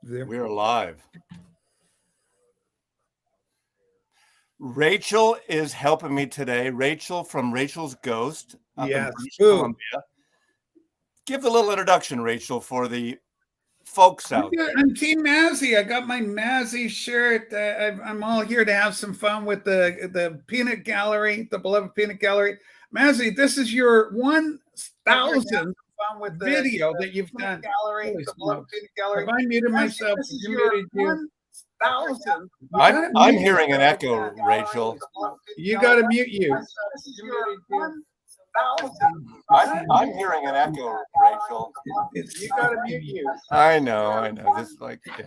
We're live. Rachel is helping me today. Rachel from Rachel's Ghost up in British Columbia. Give a little introduction, Rachel, for the folks out there. I'm Team Mazzy. I got my Mazzy shirt. I'm all here to have some fun with the peanut gallery, the beloved peanut gallery. Mazzy, this is your 1,000th video that you've done. Gallery, the beloved peanut gallery. Have I muted myself? This is your 1,000th. I'm hearing an echo, Rachel. You got to mute you. This is your 1,000. I'm hearing an echo, Rachel. You got to mute you. I know. This is like, yeah.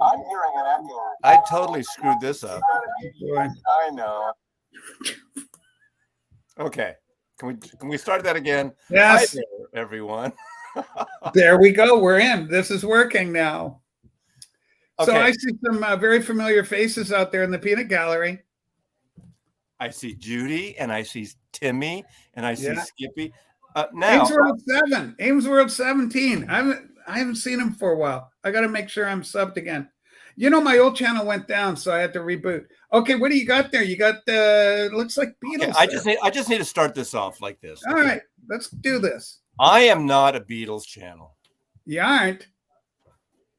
I'm hearing an echo. I totally screwed this up. I know. Okay. Can we start that again? Yes. Hi there, everyone. There we go. We're in. This is working now. Okay. So I see some very familiar faces out there in the peanut gallery. I see Judy, and I see Timmy, and I see Skippy. Now, Ames World 7, Ames World 17. I haven't seen him for a while. I got to make sure I'm subbed again. You know, my old channel went down, so I had to reboot. Okay, what do you got there? You got looks like Beatles. Okay, I just need to start this off like this. All right, let's do this. I am not a Beatles channel. You aren't.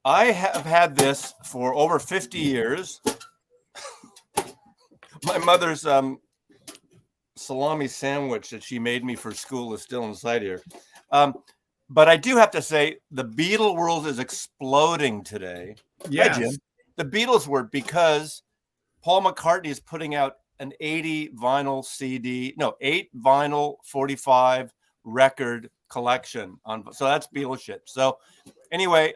I have had this for over 50 years. My mother's salami sandwich that she made me for school is still inside here. But I do have to say the Beatle world is exploding today. Yes. Hi, Jim. The Beatles were, because Paul McCartney is putting out an 8 vinyl 45 record collection so that's Beatles shit. So anyway,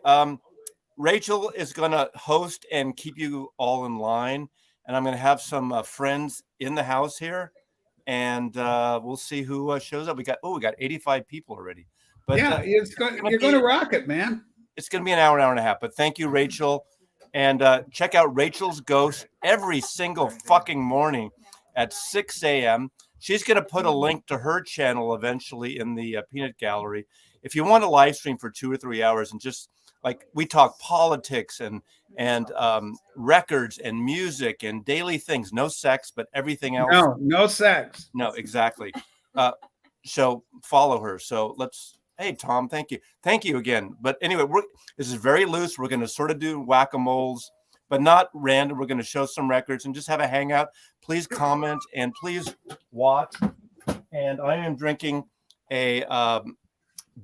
Rachel is going to host and keep you all in line. And I'm going to have some friends in the house here, and we'll see who shows up. We got 85 people already. But yeah, you're going to rock it, man. It's going to be an hour and a half. But thank you, Rachel, and check out Rachel's Ghost every single fucking morning at 6 a.m. She's going to put a link to her channel eventually in the Peanut Gallery. If you want to live stream for 2 or 3 hours and just like we talk politics and records and music and daily things, no sex, but everything else. No sex. No, exactly. So follow her. So hey, Tom, thank you again. But anyway, this is very loose. We're going to sort of do whack-a-moles, but not random. We're going to show some records and just have a hangout. Please comment and please watch. And I am drinking a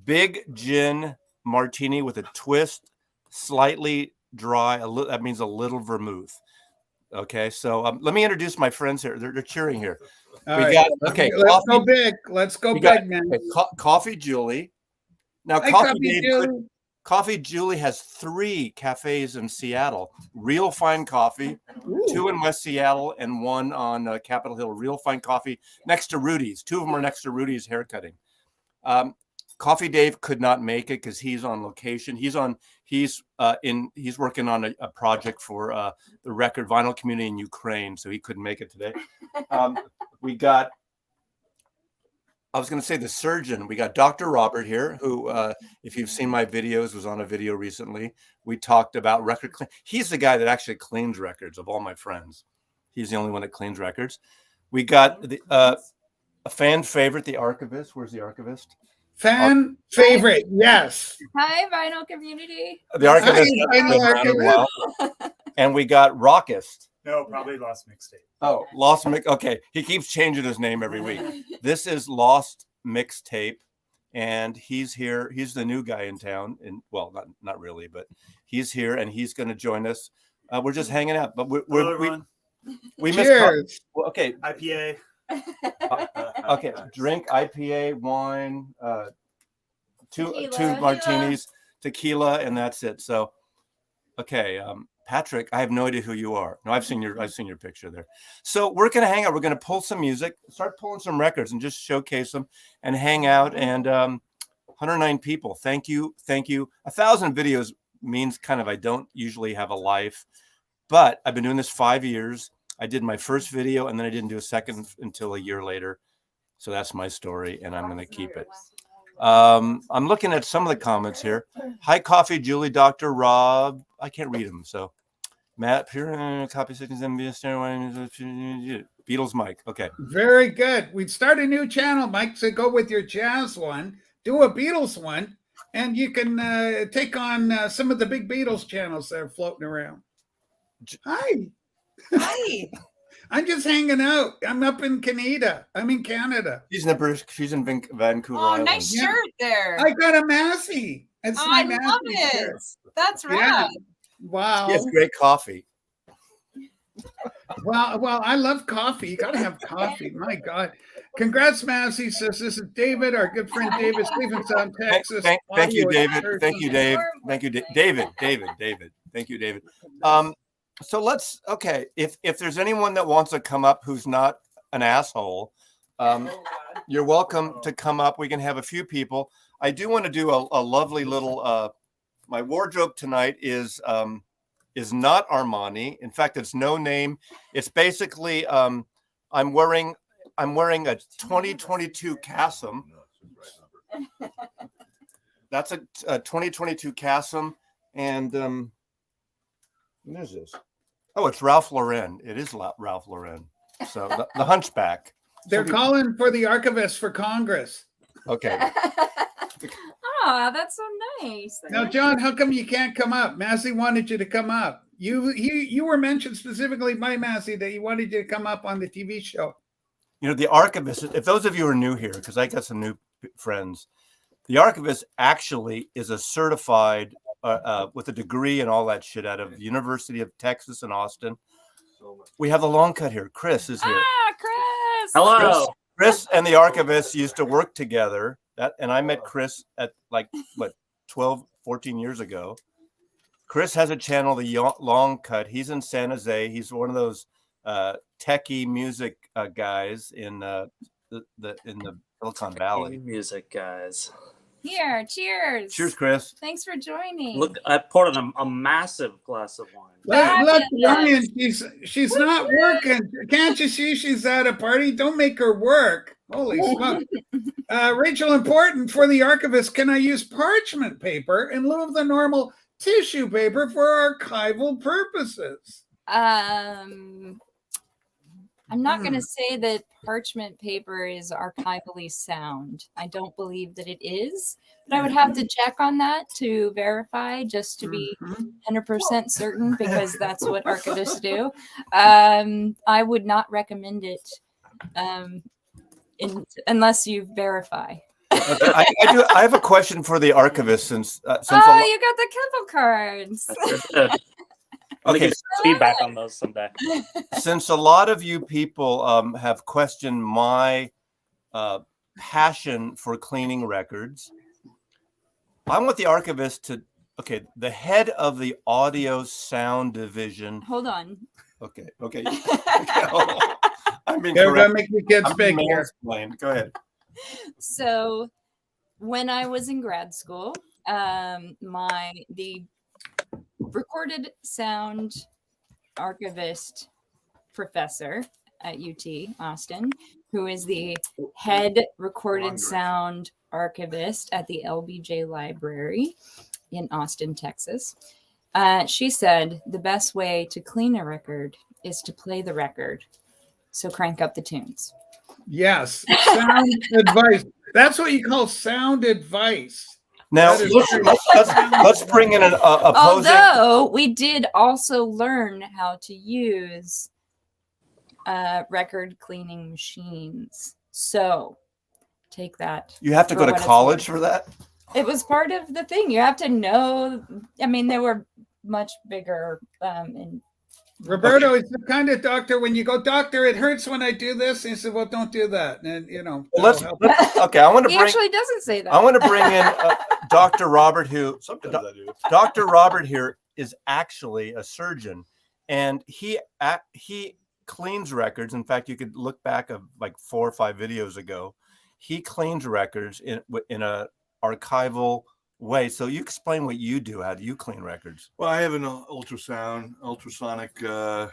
big gin martini with a twist, slightly dry. That means a little vermouth. Okay, so let me introduce my friends here. They're cheering here. Let's go big. Let's go big, man. Coffee Julie. Now, Coffee Julie has 3 cafes in Seattle. Real Fine Coffee, 2 in West Seattle, and 1 on Capitol Hill. Real Fine Coffee next to Rudy's. 2 of them are next to Rudy's haircutting. Coffee Dave could not make it because he's on location. He's working on a project for the record vinyl community in Ukraine, so he couldn't make it today. We got, I was going to say the surgeon. We got Dr. Robert here, who, if you've seen my videos, was on a video recently. We talked about record clean. He's the guy that actually cleans records of all my friends. He's the only one that cleans records. We got a fan favorite, the archivist. Where's the archivist? Fan favorite, yes. Hi, vinyl community. The archivist. And we got Rockist. No, probably Lost Mixtape. Oh, Lost Mix. Okay, he keeps changing his name every week. This is Lost Mixtape, and he's here. He's the new guy in town, and well, not really, but he's here, and he's going to join us. We're just hanging out, but we missed. Okay, IPA. Okay, drink IPA, wine, two martinis, tequila, and that's it. So, okay, Patrick, I have no idea who you are. No, I've seen your picture there. So we're gonna hang out. We're gonna pull some music, start pulling some records, and just showcase them and hang out. And 109 people. Thank you. 1,000 videos means kind of I don't usually have a life, but I've been doing this 5 years. I did my first video and then I didn't do a second until a year later. So that's my story, and I'm going to keep it. I'm looking at some of the comments here. Hi, Coffee, Julie, Dr. Rob. I can't read them, so Matt, copy seconds, Beatles, Mike. Okay. Very good. We'd start a new channel, Mike. So go with your jazz one, do a Beatles one, and you can take on some of the big Beatles channels that are floating around. Hi. Hi. I'm just hanging out. I'm up in Canada. I'm in Canada. She's in Vancouver Oh, Island. nice shirt there. I got a Massey. It's Oh, my I love Massey it. shirt. That's right. Yeah. Wow. She has great coffee. Well, I love coffee. You got to have coffee. My God. Congrats, Massey says this is David, our good friend David, Stevenson, Texas. Thank you, Audio David. expert. Thank you, Dave. Thank you, David. Thank you, David. So let's, okay, if there's anyone that wants to come up who's not an asshole, you're welcome to come up. We can have a few people. I do want to do a lovely little, my wardrobe tonight is not Armani. In fact, it's no name. It's basically, I'm wearing a 2022 Cassim. That's a 2022 Cassim. And what is this? Oh, it's Ralph Lauren. It is Ralph Lauren. So the Hunchback. They're calling for the archivist for Congress. Okay. Oh, that's so nice. Now, John, how come you can't come up? Massey wanted you to come up. You were mentioned specifically by Massey that he wanted you to come up on the TV show. You know, the archivist, if those of you are new here, because I got some new friends, the archivist actually is a certified with a degree and all that shit out of University of Texas in Austin. We have the long cut here. Chris is here. Ah, Chris. Hello. Chris and the archivist used to work together. And I met Chris at 12, 14 years ago. Chris has a channel, the Long Cut. He's in San Jose. He's one of those techie music guys in the Silicon Valley. Music guys. Here, cheers. Cheers, Chris. Thanks for joining. Look, I poured on a massive glass of wine. Look, Ryan, she's not working. Can't you see she's at a party? Don't make her work. Holy smoke. Rachel, important for the archivist, can I use parchment paper in lieu of the normal tissue paper for archival purposes? I'm not going to say that parchment paper is archivally sound. I don't believe that it is, but I would have to check on that to verify just to be 100% certain, because that's what archivists do. I would not recommend it unless you verify. Okay, I have a question for the archivist since you got the Kempo cards. I'll okay, get feedback on those someday. Since a lot of you people have questioned my passion for cleaning records, I want the archivist to, the head of the audio sound division. Hold on. Okay. Hold on. I'm being They're correct. gonna make the kids I'm big being here. mansplained. Go ahead. So when I was in grad school, the recorded sound archivist professor at UT Austin, who is the head recorded sound archivist at the LBJ Library in Austin, Texas, she said the best way to clean a record is to play the record. So crank up the tunes. Yes, sound advice. That's what you call sound advice. Now let's bring in an opposing. Although we did also learn how to use record cleaning machines. So take that. You have to go to college for that? It was part of the thing. You have to know. I mean, they were much bigger. Roberto is the kind of doctor, when you go, doctor, it hurts when I do this. And he said, well, don't do that. And, let's I want to he bring. actually doesn't say that. I want to bring in Dr. Robert, who Sometimes I do. Dr. Robert here is actually a surgeon, and he cleans records. In fact, you could look back of like 4 or 5 videos ago. He cleans records in a archival way. So you explain what you do. How do you clean records? Well, I have an ultrasonic, record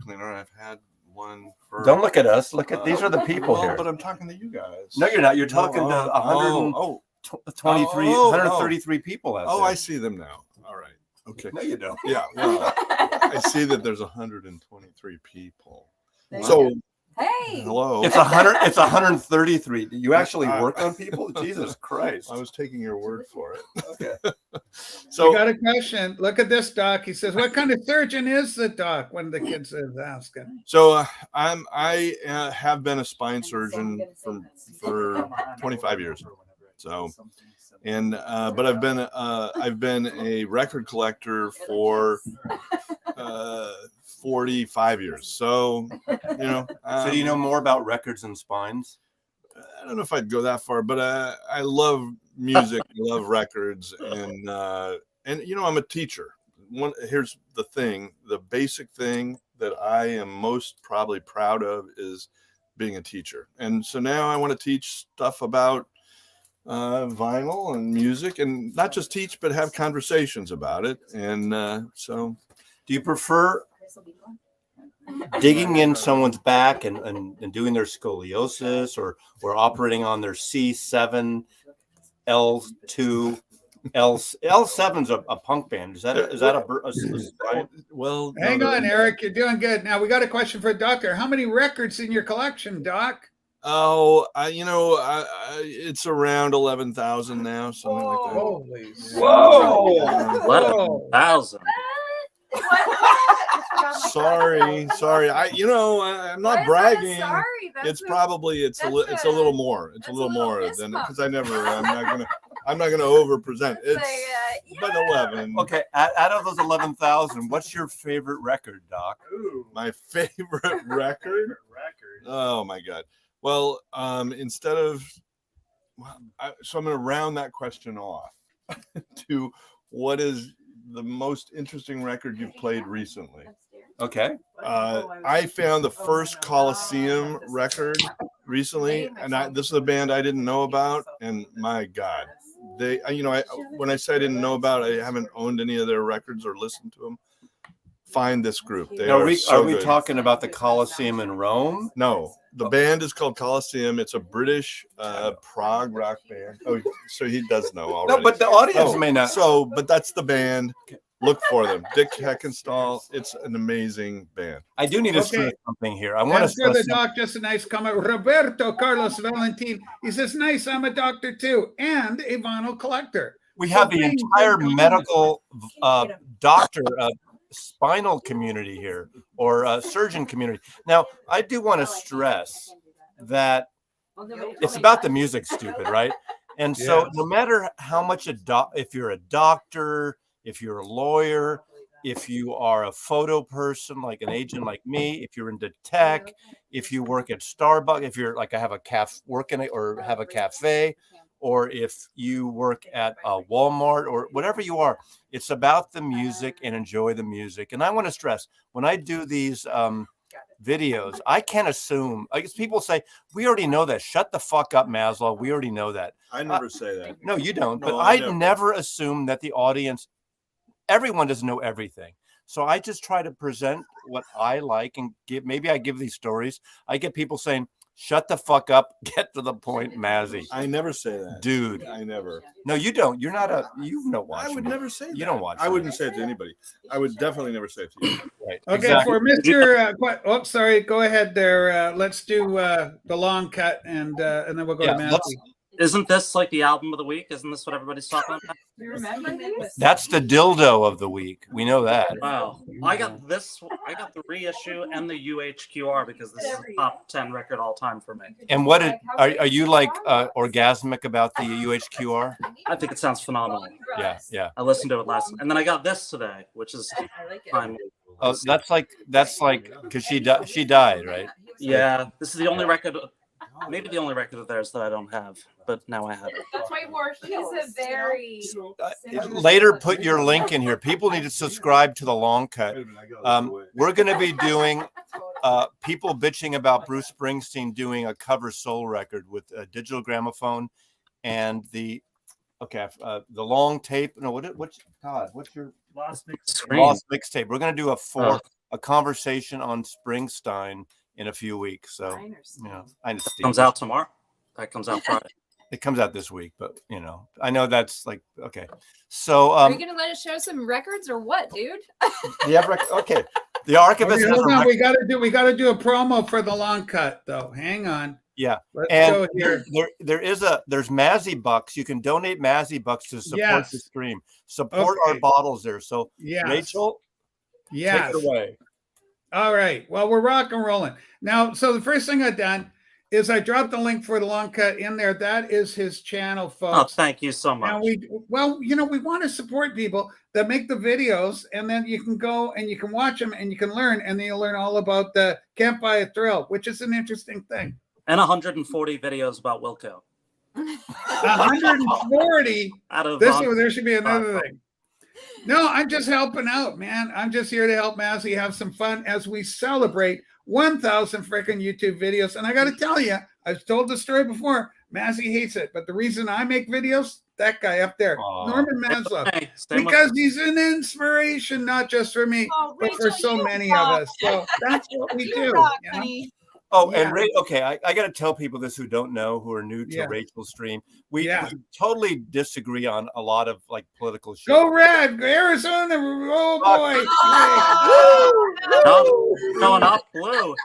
cleaner. I've had one for. Don't look at us. Look at these are the people well, here. but I'm talking to you guys. No, you're not. You're talking to 133 people out there. I see them now. All right. Okay. No, you don't. Yeah. Well, I see that there's 123 people. There you So, Hey. hello. It's 100. It's 133. Do you actually work on people? Jesus Christ! I was taking your word for it. Okay. So, So, got a question. Look at this, Doc. He says, "What kind of surgeon is the doc?" When the kid is asking. so I have been a spine surgeon for 25 years. So, and but I've been a record collector for 45 years. So, So do you know more about records and spines? I don't know if I'd go that far, but I love music, I love records, and I'm a teacher. Here's the thing: the basic thing that I am most probably proud of is being a teacher. And so now I want to teach stuff about vinyl and music, and not just teach, but have conversations about it. And so, Do you prefer digging in someone's back and doing their scoliosis or operating on their C7, L2, L7's a punk band. Is that a spine? well, Hang on, Eric. You're doing good. Now we got a question for a doctor. How many records in your collection, Doc? Oh, it's around 11,000 now, something like that. Holy Whoa! 11,000. Sorry. I'm not bragging. It's probably it's a little more. It's a little more than because I'm not gonna over present. It's but 11. Okay, out of those 11,000, what's your favorite record, Doc? My favorite record. Oh my God. Well, instead of so I'm gonna round that question off to what is the most interesting record you've played recently. Okay. I found the first Coliseum record recently, and this is a band I didn't know about, and my God, when I say I didn't know about, I haven't owned any of their records or listened to them. Find this group. They Are are we so good. talking about the Coliseum in Rome? No, the band is called Coliseum. It's a British prog rock band. Oh, so he does know already. No, but the audience may not. But that's the band. Look for them. Dick Heckenstall. It's an amazing band. I do need to stress something here. I want to And for the stress doc, just a nice comment. Roberto Carlos Valentin. He says, "Nice. I'm a doctor too, and a vinyl collector." we have the entire medical doctor spinal community here, or surgeon community. Now, I do want to stress that it's about the music, stupid, right? And so no matter how much if you're a doctor, if you're a lawyer, if you are a photo person, like an agent like me, if you're into tech, if you work at Starbucks, if you're like I have a have a cafe, or if you work at Walmart or whatever you are, it's about the music and enjoy the music. And I want to stress, when I do these videos, I can't assume. I guess people say, we already know that. Shut the fuck up, Maslow. We already know that. I never say that. No, you don't. No, But I I never. never assume that the audience, everyone doesn't know everything. So I just try to present what I like and maybe I give these stories. I get people saying, shut the fuck up, get to the point, Mazzy. I never say that. Dude. I never. No, you don't. You're not you don't watch I would me. never say that. You don't watch I me. wouldn't say it to anybody. I would definitely never say it to you. Right. Okay, Exactly. for Mr. Sorry. Go ahead there. Let's do the long cut, and then we'll go to Matthew. Isn't this like the album of the week? Isn't this what everybody's talking about? You remember this? That's the dildo of the week. We know that. Wow. I got the reissue and the UHQR because this is a top 10 record all time for me. And what are you like orgasmic about the UHQR? I think it sounds phenomenal. Yeah. I listened to it last, and then I got this today, which is time. Oh, that's like because she died, right? Yeah, this is the only record, maybe the only record of theirs that I don't have, but now I have it. That's why he's a very Later, put your link in here. People need to subscribe to the long cut. We're going to be doing people bitching about Bruce Springsteen doing a cover soul record with a digital gramophone and the long tape. No, what's your Lost mixtape? We're going to do a conversation on Springsteen in a few weeks. So I just Comes out tomorrow. That comes out Friday. It comes out this week, but I know that's like okay. So Are you gonna let us show some records or what, dude? okay. The archivist has Hold a on, we gotta do a promo for the long cut though. Hang on. Yeah. Let's And go here. there's Mazzy Bucks. You can donate Mazzy Bucks to support the stream. Support our Okay. bottles there. So Yes. Rachel, Yes. take it away. All right. Well, we're rock and rolling. Now, so the first thing I've done is I dropped the link for the long cut in there. That is his channel, Oh, folks. thank you so much. And we want to support people that make the videos, and then you can go and you can watch them and you can learn, and then you'll learn all about the Can't Buy a Thrill, which is an interesting thing. And 140 videos about Wilco. 140. Out of There should be another thing. No, I'm just helping out, man. I'm just here to help Mazzy have some fun as we celebrate 1,000 freaking YouTube videos. And I got to tell you, I've told the story before. Mazzy hates it, but the reason I make videos, that guy up there, Norman Maslow, Hey, same with- because he's an inspiration, not just for me, but for so many of us. So that's what we do. You know? Oh, Yeah. and okay, I got to tell people this who don't know, who are new to Yeah. Rachel's stream. We Yeah. totally disagree on a lot of like political shit. Go Red, Arizona! Oh boy! No, not blue.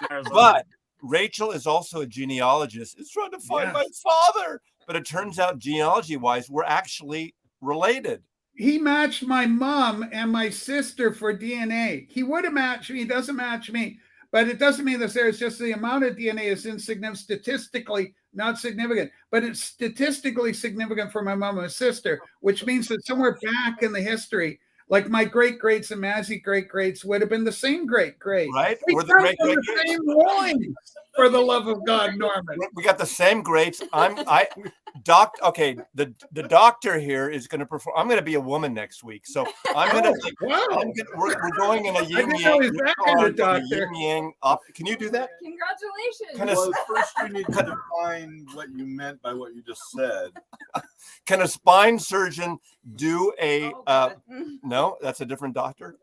Arizona. But Rachel is also a genealogist. Is trying to find Yes. my father, but it turns out genealogy-wise, we're actually related. He matched my mom and my sister for DNA. He would have matched me. He doesn't match me. But it doesn't mean that there's just the amount of DNA is insignificant, statistically not significant, but it's statistically significant for my mom and sister, which means that somewhere back in the history, like my great-greats and Mazzy great-greats would have been the same great-great. Right? We We're the come from the great-greats. same loins, for the love of God, Norman. We got the same greats. The doctor here is going to perform. I'm going to be a woman next week, so I'm going to. Wow. We're going in a yin didn't know yang. he's that kind of doctor. Yin yang up. Can you do that? Congratulations. Kind of. Well, first you need to define what you meant by what you just said. Can a spine surgeon do a? No, that's a different doctor.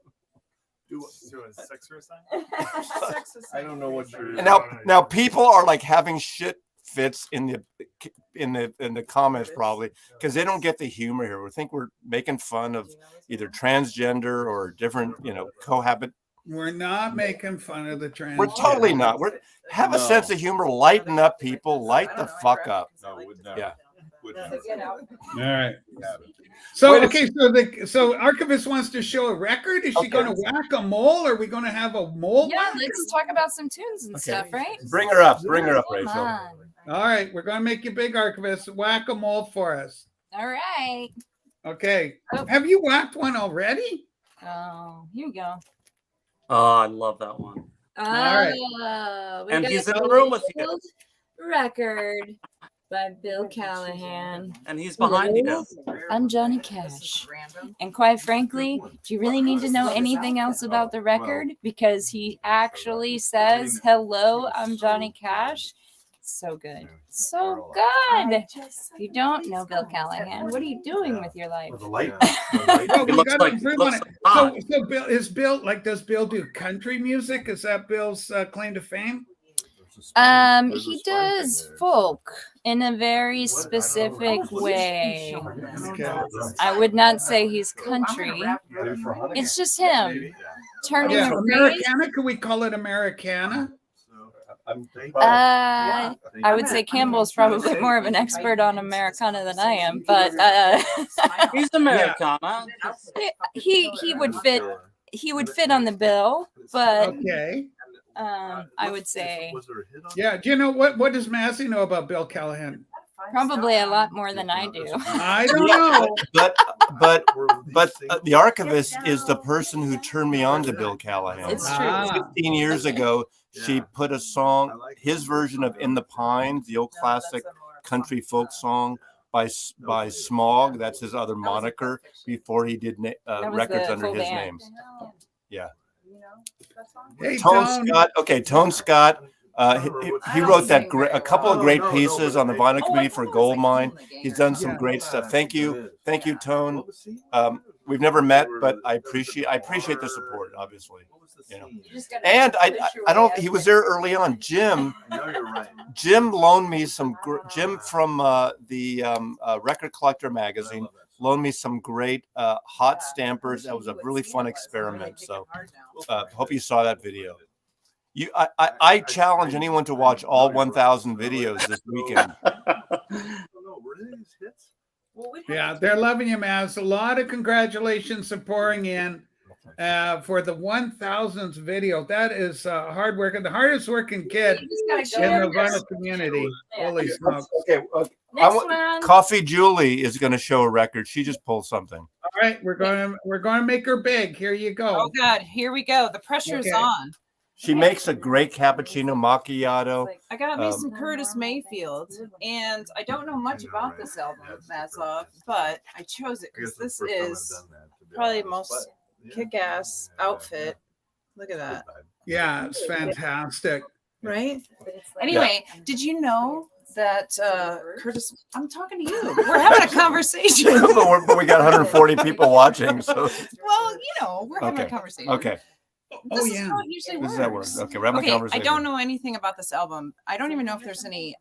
Do a sex suicide? I don't know what you're. And now people are like having shit fits in the comments probably because they don't get the humor here. We think we're making fun of either transgender or different, cohabit. We're not making fun of the trans. We're totally not. Have a sense of humor. Lighten up, people. Light the fuck up. No, would never. Yeah. Would never. All right. Have it. So Wait a- okay, so Archivist wants to show a record. Is she Okay. going to whack a mole? Are we going to have a mole? Yeah, whack? let's talk about some tunes and Okay. stuff, right? Bring her up. Bring her up, Come Rachel. on. All right, we're going to make you big, Archivist. Whack a mole for us. All right. Okay. Oh. Have you whacked one already? Oh, here we go. Oh, I love that one. right. We And got he's in a the room with you. gold record by Bill Callahan. And he's behind you. I'm Johnny Cash. And quite frankly, do you really need to know anything else about the record? Because he actually says, "Hello, I'm Johnny Cash." So good. So good. If you don't know Bill Callahan, what are you doing with your life? The light. Oh, we looks got to like- improve looks on it. like pop. So Bill, does Bill do country music? Is that Bill's claim to fame? He does folk in a very specific way. Okay. I would not say he's country. It's just him turning Yeah, a phrase. Americana. Could we call it Americana? I would say Campbell's probably more of an expert on Americana than I am, but He's Americana. he would fit on the bill. But Okay. I would say Yeah. Do you know what does Massey know about Bill Callahan? probably a lot more than I do. I don't know. But the archivist is the person who turned me on to Bill Callahan. It's true. Ah. 15 years ago, she put a song, his version of "In the Pines," the old classic country folk song by Smog. That's his other moniker before he did That was records the under full his band. name. Yeah. Hey, Tone Tone. Scott. Okay, Tone Scott. He wrote a couple of great pieces on the vinyl committee for Goldmine. He's done some great stuff. Thank you, Tone. We've never met, but I appreciate the support. obviously. You know. You just gotta And push your I don't. way He up was there. there early on. Jim No, you're right. Jim loaned me some. Jim from the Record Collector magazine loaned me some great hot stampers. That was a really fun experiment. So hope you saw that video. I challenge anyone to watch all 1,000 videos this weekend. Yeah, they're loving you, Maz. A lot of congratulations for pouring in for the 1,000th video. That is hard work, and the hardest working kid You just gotta in go the in. vinyl community. Yeah. Holy smokes. Okay, Next one. Coffee Julie is going to show a record. She just pulled something. All right, we're going to make her big. Here you go. Oh God, here we go. The pressure's Okay. on. She makes a great cappuccino macchiato. I got me Um, some Curtis Mayfield, and I don't know much about this album, Mazlov, but I chose it because this is probably the most kick-ass outfit. Look at that, Yeah, it's fantastic. right? Anyway, did you know that Curtis? I'm talking to you. We're having a conversation. but we got 140 people watching. So Well, you know, we're having Okay. a conversation. okay, Oh, This is yeah. how it usually this works. is that works. Okay, we're having a Okay, conversation. I don't know anything about this album. I don't even know if there's any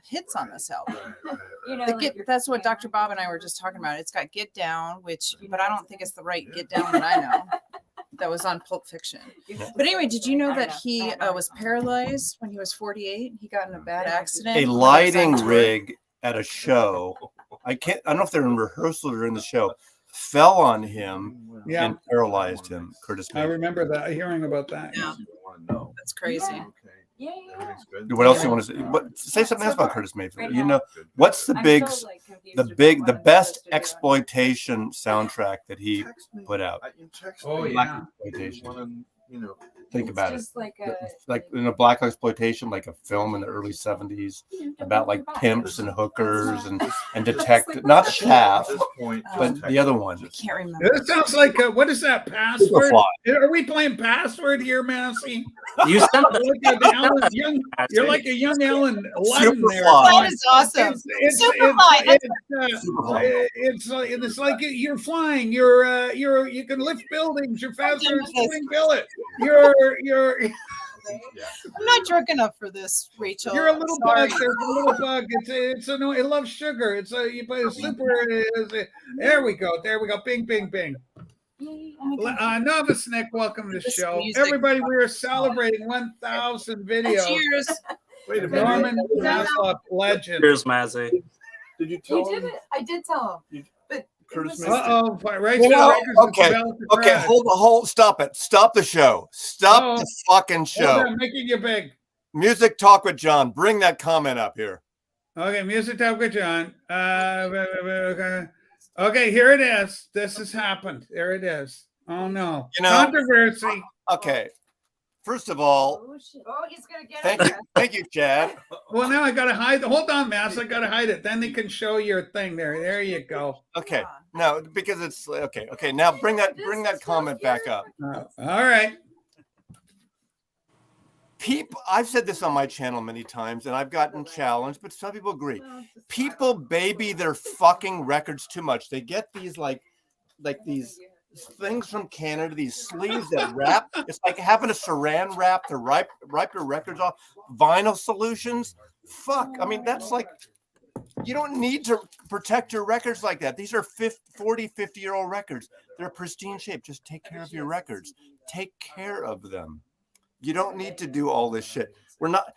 hits on this album. You know, The like that's what Dr. Bob and I were just talking about. It's got Get Down, but I don't think it's the right Get Down that I know. That was on Pulp Fiction. But anyway, did you know that he was paralyzed when he was 48? He got in a bad accident. A when he was lighting on tour. rig at a show. I don't know if they're in rehearsal or in the show. Fell on him Yeah, and paralyzed him. Curtis I Mayfield. remember that, hearing about that. Yeah. That's crazy. yeah. What else do you want to say? Say something else about Curtis Mayfield. You know, what's the I'm big, so, like, confused the with big, what the I'm best supposed to do. exploitation soundtrack that he put out? Oh, Black yeah. exploitation. You Think It's about it. just like a Like in a black exploitation, like a film in the early 70s about like pimps and hookers and detective, not Shaft, but the other one. Can't remember. This sounds like what is that password? Superfly. Are we playing password here, Massey? You sent You're the like an Ellen Young. You're like a young Ellen Ludden there. Superfly. That is awesome. Superfly. It's like you're flying. You can lift buildings. You're faster than Spring Billet. You're I'm not drunk enough for this, Rachel. a little Sorry. bug. There's a little bug. It loves sugar. You put a super. There we go. Bing, bing, bing. Novice Nick, welcome to the This show. music. Everybody, we are celebrating 1,000 videos. Cheers. Wait a Norman minute. Maslop, legend. Cheers, Mazzy. Did you You tell did him it. I did tell him. But Curtis it was- Mayfield? Rachel You know, Records okay, developed a Okay, crash. hold, stop it. Stop the show. Stop Oh. the fucking Hold show. on, making you big. Music Talk with John. Bring that comment up here. Okay, music talk with John. Okay, here it is. This has happened. There it is. Oh no. You know- Controversy. Okay. First of all, Oh, shit. Oh, he's gonna get thank it. you, thank you, Chad. Well, now I gotta hide. Hold on, Mass. I gotta hide it. Then they can show your thing there. There you go. Okay, no, because it's okay. Okay, now bring that comment back up. All right. People, I've said this on my channel many times, and I've gotten challenged, but some people agree. People baby their fucking records too much. They get these like these things from Canada, these sleeves that wrap. It's like having a saran wrap to wipe your records off. Vinyl solutions. Fuck. I mean, that's like, you don't need to protect your records like that. These are 40, 50-year-old records. They're pristine shape. Just take care of your records. Take care of them. You don't need to do all this shit. We're not.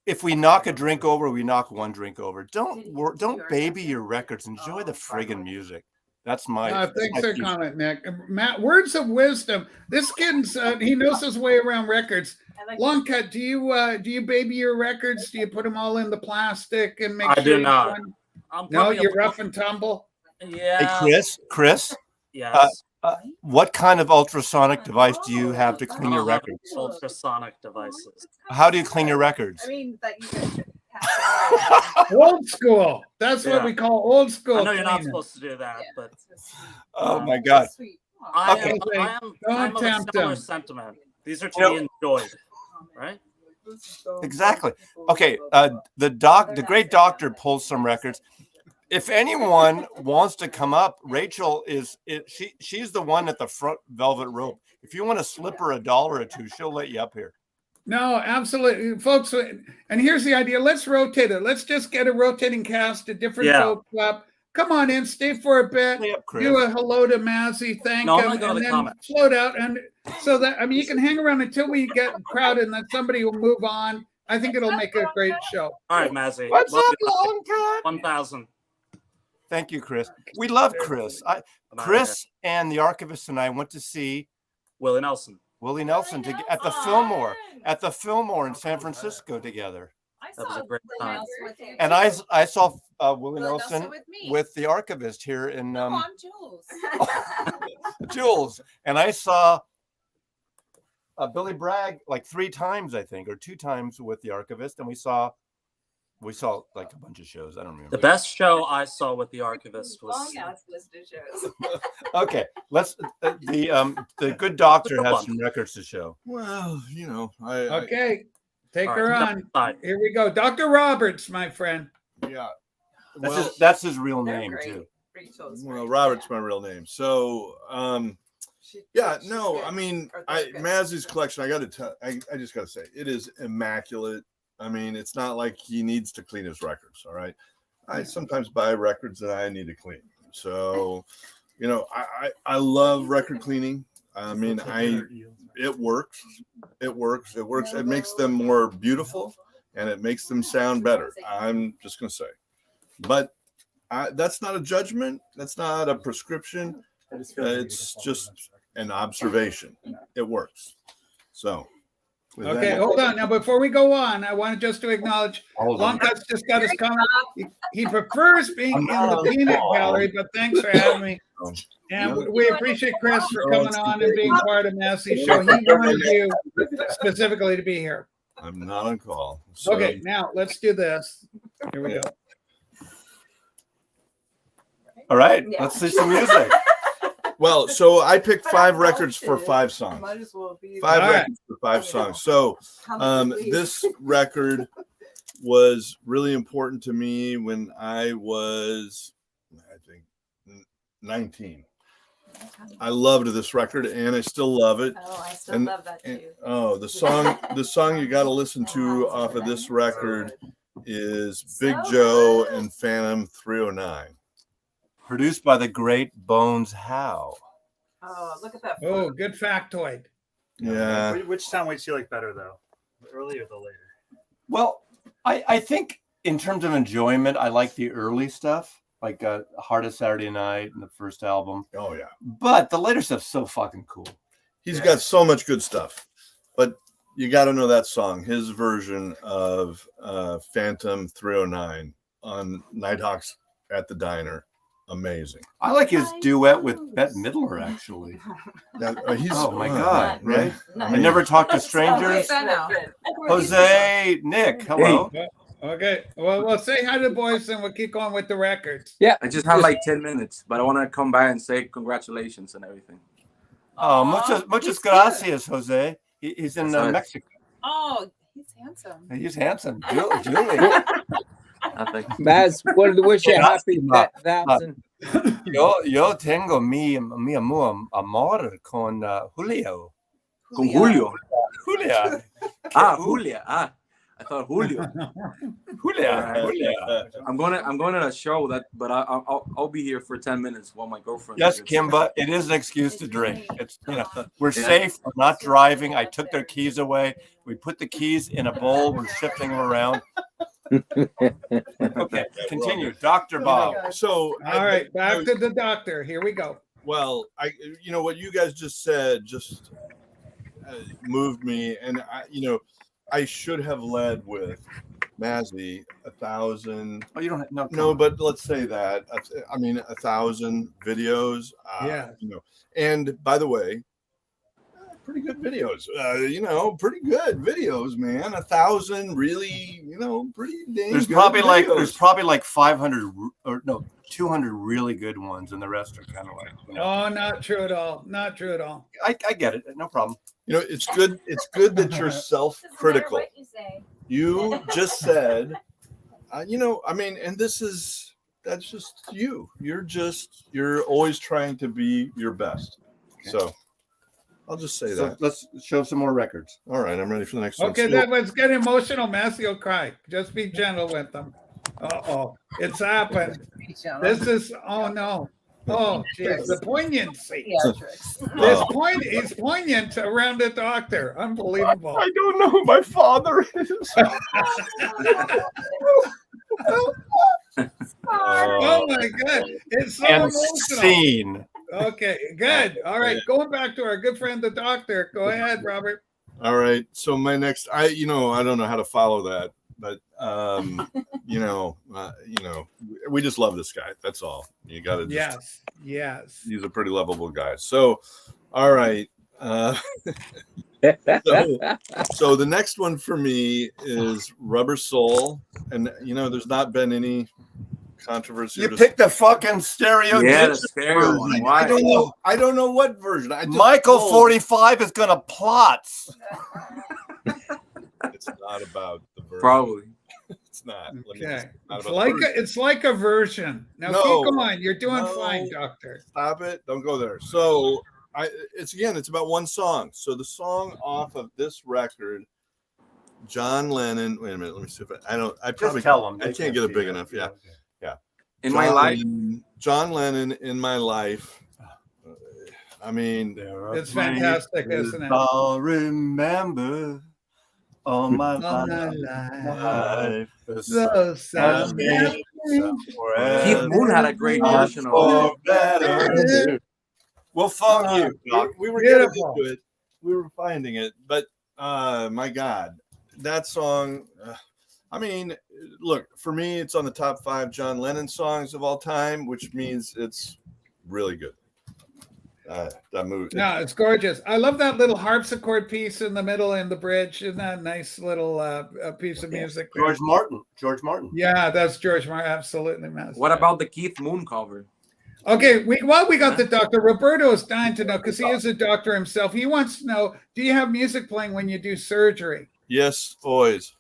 If we knock a drink over, we knock one drink over. Don't baby your records. Enjoy the friggin' music. That's my. Thanks for your comment, Nick. Matt, words of wisdom. This kid's he knows his way around records. Long cut. Do you baby your records? Do you put them all in the plastic and make I sure? do each not. one- I'm No, probably you're rough and tumble. Yeah. Hey, Chris. Yes. What kind of ultrasonic device do you have to clean your I don't have records? ultrasonic devices. How do you clean your records? I mean, that you guys should Old school. That's what Yeah. we call old school. I know you're not cleaning. supposed to do that, but Oh my God. sweet. Okay. I'm of a tempt similar them. sentiment. These are to You be enjoyed, right? Exactly. Okay. The great doctor pulls some records. if anyone wants to come up, Rachel she's the one at the front velvet rope. If you want to slip her $1 or $2, she'll let you up here. No, absolutely, folks. And here's the idea. Let's rotate it. Let's just get a rotating cast of different folks up. Come on in, stay for a bit. Stay up, Chris. Do a hello to Mazzy, thank No, I'm him, gonna go to and the then comments. float out. And so that, I mean, you can hang around until we get crowded, and then somebody will move on. I think it'll make a great show. All right, Mazzy. What's Love up, you. long cut? 1,000. Thank you, Chris. We love Chris. Chris and the archivist and I went to see Willie Nelson. Willie Nelson at the Fillmore in San Francisco together. That was a great time. And I saw Willie Nelson Nelson with me. with the archivist here in No, I'm Jules. Jules, and I saw Billy Bragg like 3 times, I think, or 2 times with the archivist, and we saw like a bunch of shows. I don't remember. The best show I saw with the archivist was Long ass list of shows. Okay, let's the good doctor has some records to show. Well, you know, Okay, take All her right, on. side. Here we go, Dr. Roberts, my friend. yeah. That's his real They're name great. too. Rachel's Well, great. Robert's my real name. So, yeah, She's no, good. I mean, Or they're good. Mazzy's collection, I got to tell, I just got to say, it is immaculate. I mean, it's not like he needs to clean his records. All right. I sometimes buy records that I need to clean. So, you know, I love record cleaning. I mean, it works. It works. It works. It makes them more beautiful and it makes them sound better. I'm just going to say, but that's not a judgment. That's not a prescription. It's just an observation. It works. So, with Okay, that- hold on. Now, before we go on, I wanted just to acknowledge Long Cut's just got his comment. He prefers being in the peanut gallery, but thanks for having me. And we appreciate Chris for coming on and being part of Massy's show. He wanted you specifically to be here. I'm not on call. So, Okay, now let's do this. Here we go. All right, Yeah. let's see some music. well, so I picked 5 records for 5 songs. Might as well be. 5 All right. records for 5 songs. So, Please. this record was really important to me when I was, I think, 19. I loved this record and I still love it. Oh, I still And- love that And, too. oh, the song you got to listen to off of this record is Big Joe and Phantom 309. Produced by the great Bones Howe. Oh, look at that. Oh, good factoid. Yeah. Which sound waves do you like better though? The early or the later? Well, I think in terms of enjoyment, I like the early stuff, like Heart of Saturday Night and the first album. Oh, yeah. But the later stuff's so fucking cool. He's got so much good stuff, but you got to know that song, his version of Phantom 309 on Nighthawks at the Diner. Amazing. I like his duet with Bette Midler, actually. Oh my God, right? I never talk to strangers. Jose, Nick, hello. Okay, well, say hi to the boys and we'll keep going with the records. Yeah, I just have like 10 minutes, but I want to come by and say congratulations and everything. Oh, muchas gracias, Jose. He's in That's nice. Mexico. Oh, he's handsome. He's handsome. Julie. Maz, wanted to wish you a happy 1,000. Yo tengo mi amor con Julio. Con Julio. Julia. Julia. I thought Julio. Julia. I'm going to a show but I'll be here for 10 minutes while my girlfriend. Yes, gets- Kimba, it is an excuse to drink. It's we're safe. We're not driving. I took their keys away. We put the keys in a bowl. We're shifting them around. Okay, continue, Dr. Bob. So, All right, back to the doctor. Here we go. well, what you guys just said just moved me, and I should have led with Mazzy 1,000. Oh, you don't have, No, but let's say that. I mean, 1,000 videos. Yeah. And by the way, pretty good videos. Pretty good videos, man. 1,000 really, pretty dang. there's good probably videos. like 500 or no 200 really good ones, and the rest are kind of like. Oh, not true at all. Not true at all. I get it. No problem. It's good. It's good that you're self-critical. You just said, and that's that's just you. You're always trying to be your best. Okay. So I'll just say So that. let's show some more records. All right, I'm ready for the next one. Okay, So- that let's get emotional. Matthew will cry. Just be gentle with them. It's happened. This is no. Oh, geez, the poignancy. He's poignant around the doctor. Unbelievable. I don't know who my father is. Oh my God. It's so And emotional. scene. Okay, good. All right, going back to our good friend, the doctor. Go ahead, Robert. All right. So my next, I don't know how to follow that, but we just love this guy. That's all. You got to just. Yes. He's a pretty lovable guy. So, all right. So the next one for me is Rubber Soul, and there's not been any controversy. You picked the fucking stereo. Yeah, the digital stereo version. one. Why? I don't know what version. Michael 45 is gonna plots. It's not about the version. Probably. It's not. Okay. Not It's about like the version. it's like a version. Now No. keep going. You're doing No. fine, doctor. Stop it. Don't go there. So it's about one song. So the song off of this record, John Lennon. Wait a minute. Let me see if I probably tell them. I can't get it big enough. Yeah. In my life. John Lennon, In My Life. I mean, It's fantastic, isn't it? I'll remember all my life. So sad. Keith Moon had a great version of it. We'll phone you, Doc. we were getting Beautiful. into it. We were finding it, but my God, that song. I mean, look, for me, it's on the top 5 John Lennon songs of all time, which means it's really good. That movie. No, it's gorgeous. I love that little harpsichord piece in the middle in the bridge. Isn't that a nice little piece of music? there? George Martin. Yeah, that's George Martin. Absolutely, man. What about the Keith Moon cover? Okay, while we got the doctor, Roberto is dying to know because he is a doctor himself. He wants to know: do you have music playing when you do surgery? Yes, always.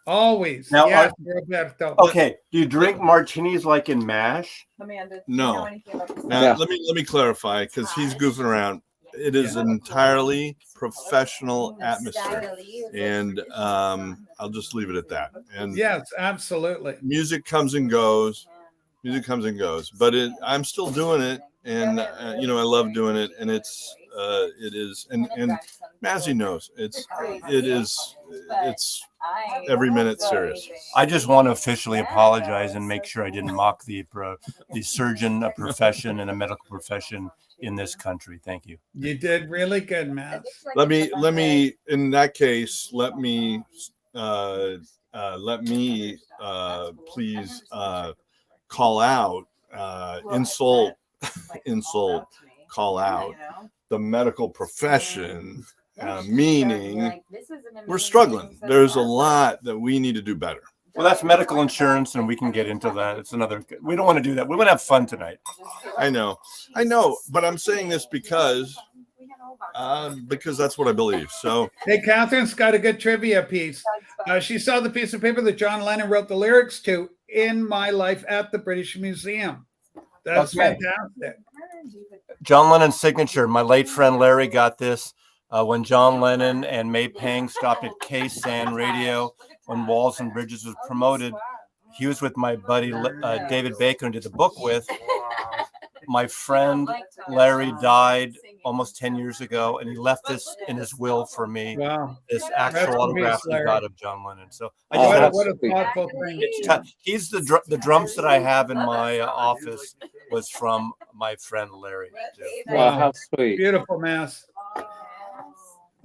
Always. Now, Yes, Roberto. Okay. Do you drink martinis like in MASH? Amanda, No. anything about this? Now Yeah. let me clarify because he's goofing around. It is an entirely professional atmosphere, and I'll just leave it at that. And Yes, absolutely. music comes and goes. But I'm still doing it, and I love doing it, and it is, and Mazzy knows it's every minute serious. I just want to officially apologize and make sure I didn't mock the surgeon, a profession and a medical profession in this country. Thank you. You did really good, Matt. Let me in that case, let me please call out insult call out the medical profession, meaning we're struggling. There's a lot that we need to do better. Well, that's medical insurance, and we can get into that. It's another. We don't want to do that. We want to have fun tonight. I know, but I'm saying this because that's what I believe. So, Hey, Catherine's got a good trivia piece. She saw the piece of paper that John Lennon wrote the lyrics to "In My Life" at the British Museum. That's Okay. fantastic. John Lennon's signature. My late friend Larry got this when John Lennon and May Pang stopped at K-San Radio when Walls and Bridges was promoted. He was with my buddy David Bacon, who did the book with. My friend Larry died almost 10 years ago, and he left this in his will for me. Wow. This Rest actual in autograph peace, he Larry. got of John Lennon. So I Oh, just have, What a thoughtful thing. he's the drums that I have in my office was from my friend Larry. too. Wow, how sweet. Beautiful, Mass.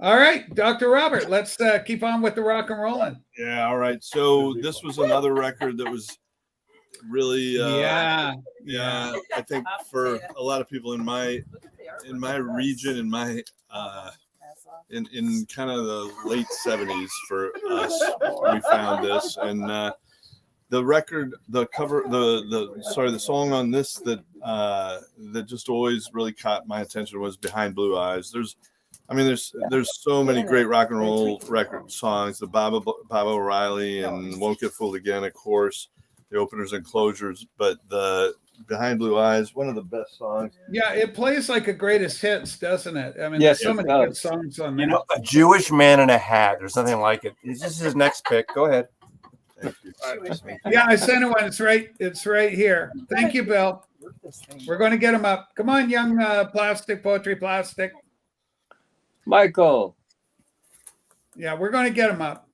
All right, Dr. Robert, let's keep on with the rock and rolling. yeah, all right. So this was another record that was really Yeah. I think for a lot of people in my region, in my in kind of the late 70s for us, we found this, and the record, the cover, the song on this that just always really caught my attention was Behind Blue Eyes. There's so many great rock and roll record songs, the Baba O'Reilly and Won't Get Fooled Again, of course. the openers and closures. But the Behind Blue Eyes, one of the best songs. Yeah, it plays like a greatest hits, doesn't it? I mean, Yes, there's so it many does. good songs on You there. know, a Jewish man in a hat. There's nothing like it. This is his next pick. Go ahead. Thank you. Yeah, I sent it one. It's right here. Thank you, Bill. We're going to get him up. Come on, young poetry plastic. Michael. Yeah, we're going to get him up.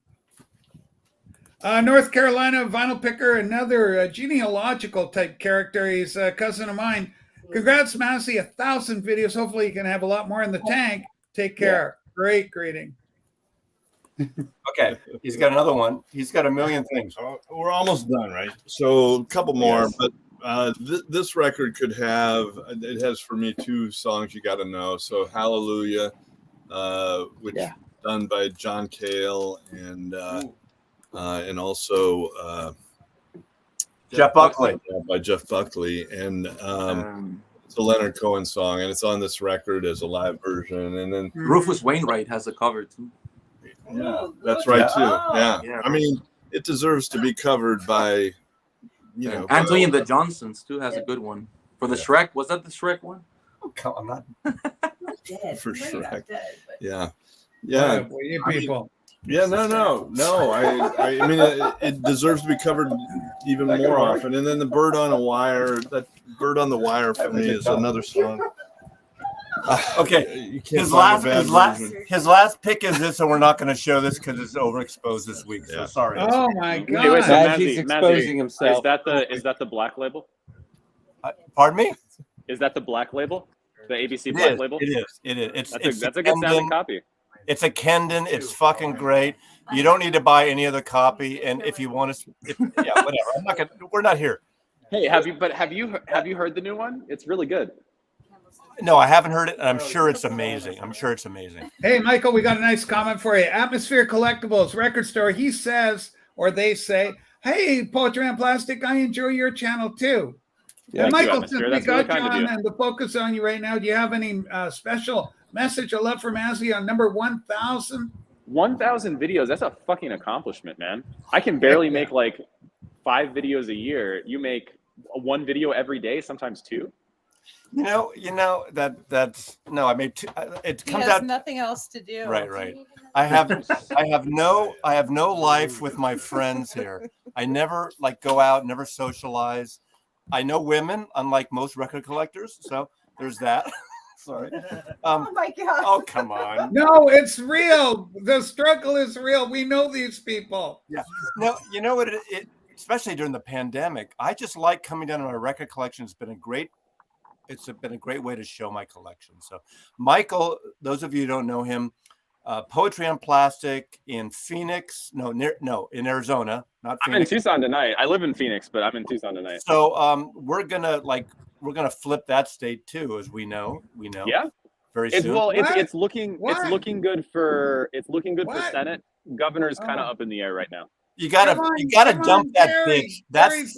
North Carolina vinyl picker, another genealogical type character. He's a cousin of mine. Congrats, Massey, 1,000 videos. Hopefully you can have a lot more in the tank. Take care. Yeah. Great greeting. Okay, he's got another one. He's got a million things. We're almost done, right? So a couple more, Yes. but this record could have, it has for me 2 songs you got to know. So Hallelujah, which done by John Cale and also Jeff Buckley. By Jeff Buckley. And it's a Leonard Cohen song, and it's on this record as a live version. And then Rufus Wainwright has a cover too. Yeah, that's right too. Yeah. I mean, it deserves to be covered by, you know, Anthony and the Johnsons too has a good one for the Shrek. Was that the Shrek one? I'm not for Shrek. Yeah. Well, you people. Yeah, no. I mean, it deserves to be covered even more often. And then the Bird on a Wire, that Bird on the Wire for me is another song. Okay, You can't his find a last bad last pick is this, and we're not going to show this because it's overexposed this week. So sorry. Oh my God! Hey, wait, so Mazzy's Mazzy, exposing himself. Is that the black label? Pardon me? Is that the black label? The ABC black label? It is. That's a good sounding copy. It's a Kendon. It's fucking great. You don't need to buy any other copy. And if you want to, whatever. I'm not gonna. We're not here. Hey, have you heard the new one? It's really good. No, I haven't heard it. And I'm sure it's amazing. Hey, Michael, we got a nice comment for you. Atmosphere Collectibles record store. He says, or they say, "Hey, Poetry and Plastic, I enjoy your channel too." Yeah, and Michael, Atmosphere. since we That's got really you kind of on and the focus on you right now, do you have any special message of love for Mazzy on number 1,000? 1,000 videos. That's a fucking accomplishment, man. I can barely make like 5 videos a year. You make 1 video every day, sometimes 2. You know that's no. I made 2. It He comes has out nothing else to do. right. I have no life with my friends here. I never go out, never socialize. I know women, unlike most record collectors. So there's that. Sorry. Oh my God. Oh, come on. No, it's real. The struggle is real. We know these people. Yeah. No, you know what? It especially during the pandemic, I just like coming down to my record collection. It's been a great way to show my collection. So, Michael, those of you who don't know him, Poetry on Plastic in Phoenix. In Arizona, not Phoenix. I'm in Tucson tonight. I live in Phoenix, but I'm in Tucson tonight. So, we're gonna flip that state too, as we know. Yeah. Very soon. It's looking good for What? Senate. Governor's kind of up in the air right now. You gotta dump that bitch. That's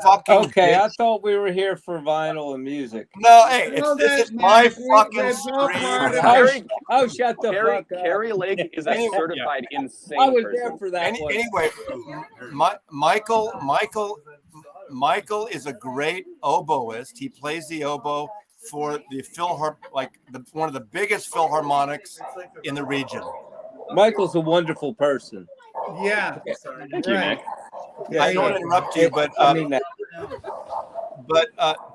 fucking. Okay, bitch. I thought we were here for vinyl and music. No, hey, No, this is man, my we- fucking it's all part stream. of Shut the fuck up. Carrie Lake is a Anyway, certified insane I was person. there for that one. Anyway, Michael is a great oboist. He plays the oboe for the one of the biggest philharmonics in the region. Michael's a wonderful person. Yeah. Thank you, Nick. I don't want to interrupt you, but I mean that.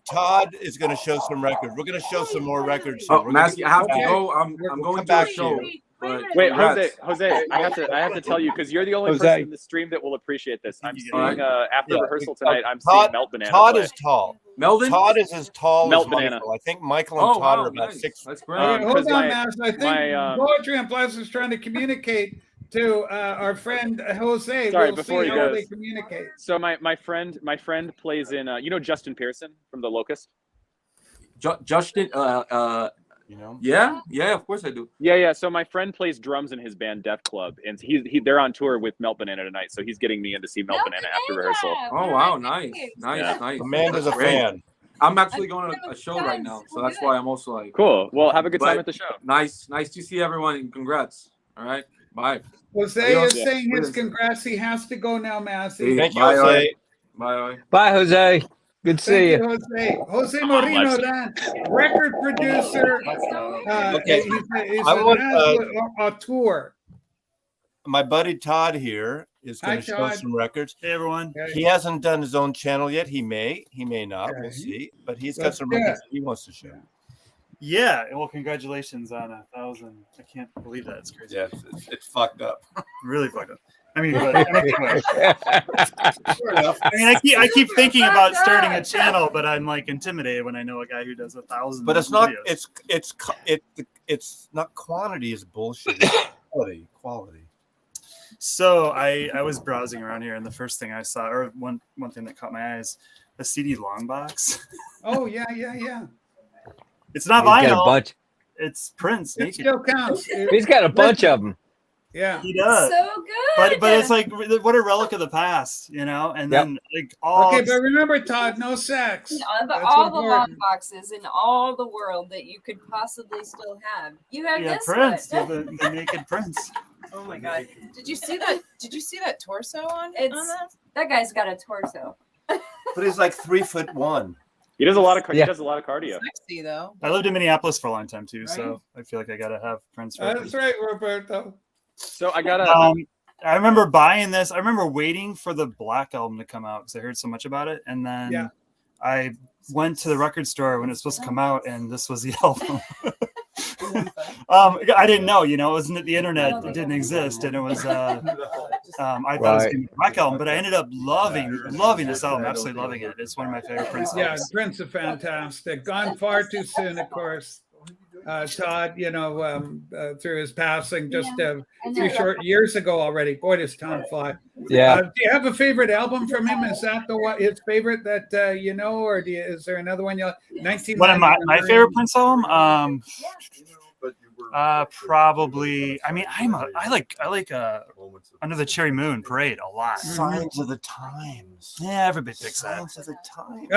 Todd is going to show some records. We're going to show some more records. Oh, Massey, I have to go. I'm going come to a back show. to But Wait, congrats. Jose, I have to tell you because you're the only Jose. person in the stream that will appreciate this. I'm seeing after Yeah. rehearsal tonight. I'm Todd- seeing Melt Banana. Todd play. is tall. Melvin? Todd is as tall Melt as Banana. Michael. I think Michael and Oh, Todd wow, are about nice. 6. That's great. Hold on, 'cause Mass. I think my, Poetry and Plastic is trying to communicate to our friend Jose. Sorry, We'll before see he how goes. they communicate. So my friend plays in Justin Pearson from The Locust. Justin, You know? yeah, of course I do. Yeah. So my friend plays drums in his band Def Club, and they're on tour with Melt Banana tonight. So he's getting me in to see Melt Banana after rehearsal. Oh wow, nice. Yeah. Amanda's a That's great. fan. I'm actually going to a show right now, so that's why I'm also like. Cool. Well, have a good time But- at the show. Nice to see everyone, and congrats. All right, bye. Jose Adios. is saying his Yeah. congrats. He has to go now, Massey. Thank you, Bye, Jose. Bye. Bye, Jose. Good to see Thank you. you, Jose. Jose Moreno, then record producer. Okay. He's I a want, auteur. my buddy Todd here is going Hi, to show Todd. some records. Hey, everyone. He hasn't done his own channel yet. He may not. We'll Okay. see. But he's got Let's some do records it. he wants to show. Yeah. Well, congratulations on 1,000. I can't believe that. It's crazy. Yeah, it's fucked up. Really fucked up. I mean, but anyway. I mean, I keep thinking about starting a channel, but I'm like intimidated when I know a guy who does 1,000. But it's not. videos. It's not quantity is bullshit. It's quality. So I was browsing around here, and the first thing I saw, or one thing that caught my eye, is a CD long box. Oh yeah. It's not He's got a vinyl. bunch. It's Prince. It still counts. He's got a bunch of them. Yeah. He does. So good. But it's like, what a relic of the past, you know? And Yep. then like all Okay, but remember, Todd, no sex. All That's the long important. boxes in all the world that you could possibly still have. You have yeah, this Prince, one. the naked Prince. Oh my god! Did you see that? Did you see that torso on that? That guy's got a torso. But he's like 3'1". He does a lot of Yeah. he does a lot of cardio. Sexy though. I lived in Minneapolis for a long time too, so I feel like I gotta have Prince. That's right, Roberto. So I gotta. I remember buying this. I remember waiting for the Black album to come out because I heard so much about it, and then I went to the record store when it was supposed to come out, and this was the album. I didn't know, it wasn't the internet. It didn't exist, and it was. I thought it was gonna be the Black album, but I ended up loving this album. Absolutely loving it. It's one of my favorite Prince Yeah, albums. Prince is fantastic. Gone far too soon, of course. Todd, through his passing just a few short years ago already. Boy, does time fly. Yeah. Do you have a favorite album from him? Is that his favorite that or is there another one you like? 1999? One of my favorite Prince album. Probably. I mean, I like Under the Cherry Moon Parade a lot. Signs of the Times. Yeah, everybody picks that. Signs of the Times.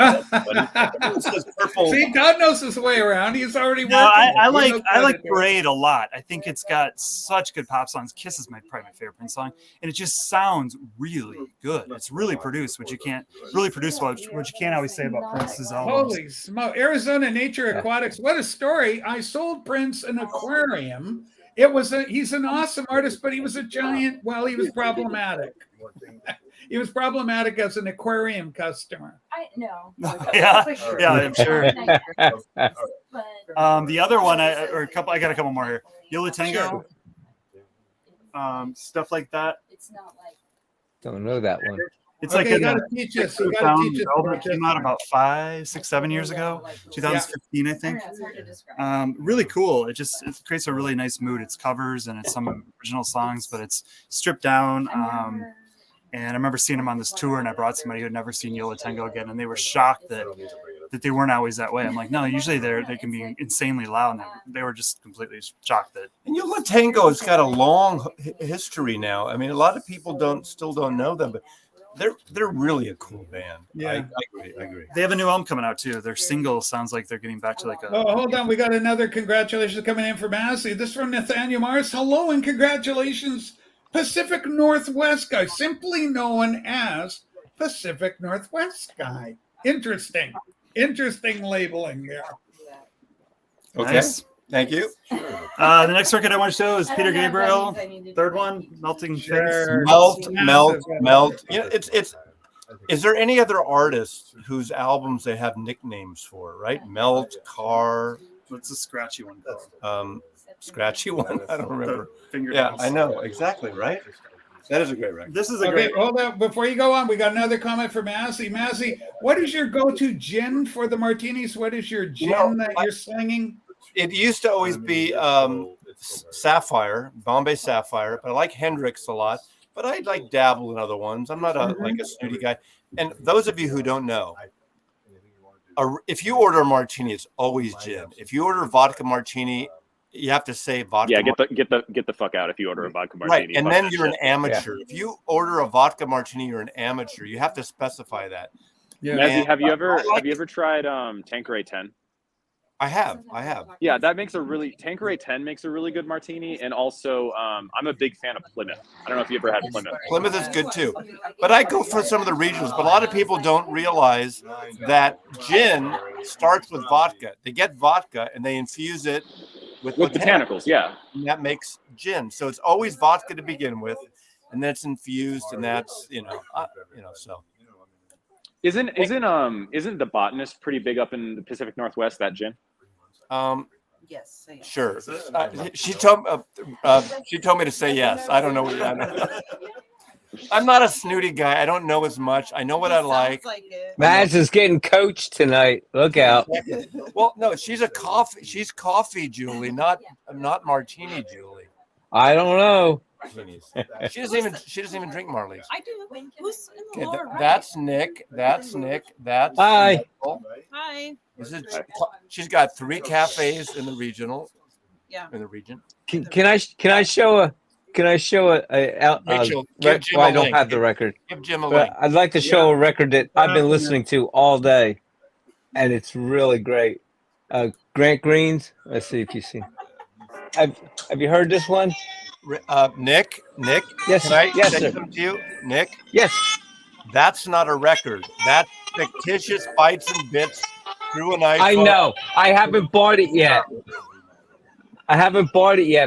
See, Todd knows his way around. He's already working. No, I He like knows how to do it. Parade a lot. I think it's got such good pop songs. Kiss is probably my favorite Prince song, and it just sounds really good. It's really produced, which you can't always say about Prince's albums. Holy smoke! Arizona Nature Aquatics. What a story! I sold Prince an aquarium. He's an awesome artist, but he was a giant. Well, he was problematic. He was problematic as an aquarium customer. Yeah, I'm sure. The other one, I got a couple more here. Yola Tango, stuff like that. It's not like. Don't know that one. It's Okay, like you gotta teach us. You gotta teach us album about came this. out about 5, 6, 7 years ago, 2015, I think. Really cool. It creates a really nice mood. It's covers and it's some original songs, but it's stripped down. And I remember seeing him on this tour, and I brought somebody who had never seen Yola Tango again, and they were shocked that they weren't always that way. I'm like, no, usually they can be insanely loud, and they were just completely shocked that. And Yola Tango has got a long history now. I mean, a lot of people still don't know them, but they're really a cool band. Yeah, I agree. They have a new album coming out too. Their single sounds like they're getting back to like a. Oh, hold on. We got another congratulations coming in from Ashley. This is from Nathaniel Mars. Hello and congratulations, Pacific Northwest guy, simply known as Pacific Northwest guy. Interesting labeling there. Okay. Nice. Thank you. The next record I want to show is Peter Gabriel, third one, Melting Face. Melt. Yeah, it's. Is there any other artist whose albums they have nicknames for? Right, Melt, Car. What's a scratchy one called? Scratchy one. I don't remember. Yeah, Fingernails. I know exactly. Right. That is a great record. This is a Okay, great. hold on. Before you go on, we got another comment from Massey. Massey, what is your go-to gin for the martinis? What is your gin that you're slinging? It used to always be Sapphire, Bombay Sapphire, but I like Hendrix a lot. But I like dabble in other ones. I'm not like a snooty guy. And those of you who don't know, if you order a martini, it's always gin. If you order a vodka martini, you have to say vodka. Yeah, get the fuck out if you order a vodka martini. Right, and Fuck then that you're an shit. amateur. If you order a vodka martini, you're an amateur. You have to specify that. Yeah. Mazzy, have you ever tried Tanqueray 10? I have. Yeah, that makes Tanqueray 10 makes a really good martini, and also I'm a big fan of Plymouth. I don't know if you ever had Plymouth. Plymouth is good too, but I go for some of the regionals. But a lot of people don't realize that gin starts with vodka. They get vodka and they infuse it with botanicals. Yeah, and that makes gin. So it's always vodka to begin with, and then it's infused, and that's so. Isn't the Botanist pretty big up in the Pacific Northwest? That gin. Yes. Sure. She told me to say yes. I don't know. I'm not a snooty guy. I don't know as much. I know what I like. Maz is getting coached tonight. Look out. Well, no, she's coffee, Julie, not martini, Julie. I don't know. She doesn't even drink Marley's. I do. Who's in the Okay, lower right? that's Nick. That's Hi. Michael. Hi. She's got 3 cafes in the regional. Yeah. In the region. Can I show a Rachel, give Jim well, a I don't link. have the record. Give Jim a But link. I'd like to show a record that I've been listening to all day, and it's really great. Grant Green's. Let's see if you see. Have you heard this one? Nick. Yes. Can I Yes, say sir. something to you, Nick? Yes. That's not a record. That's fictitious bites and bits through an iPhone. I know. I haven't bought it yet.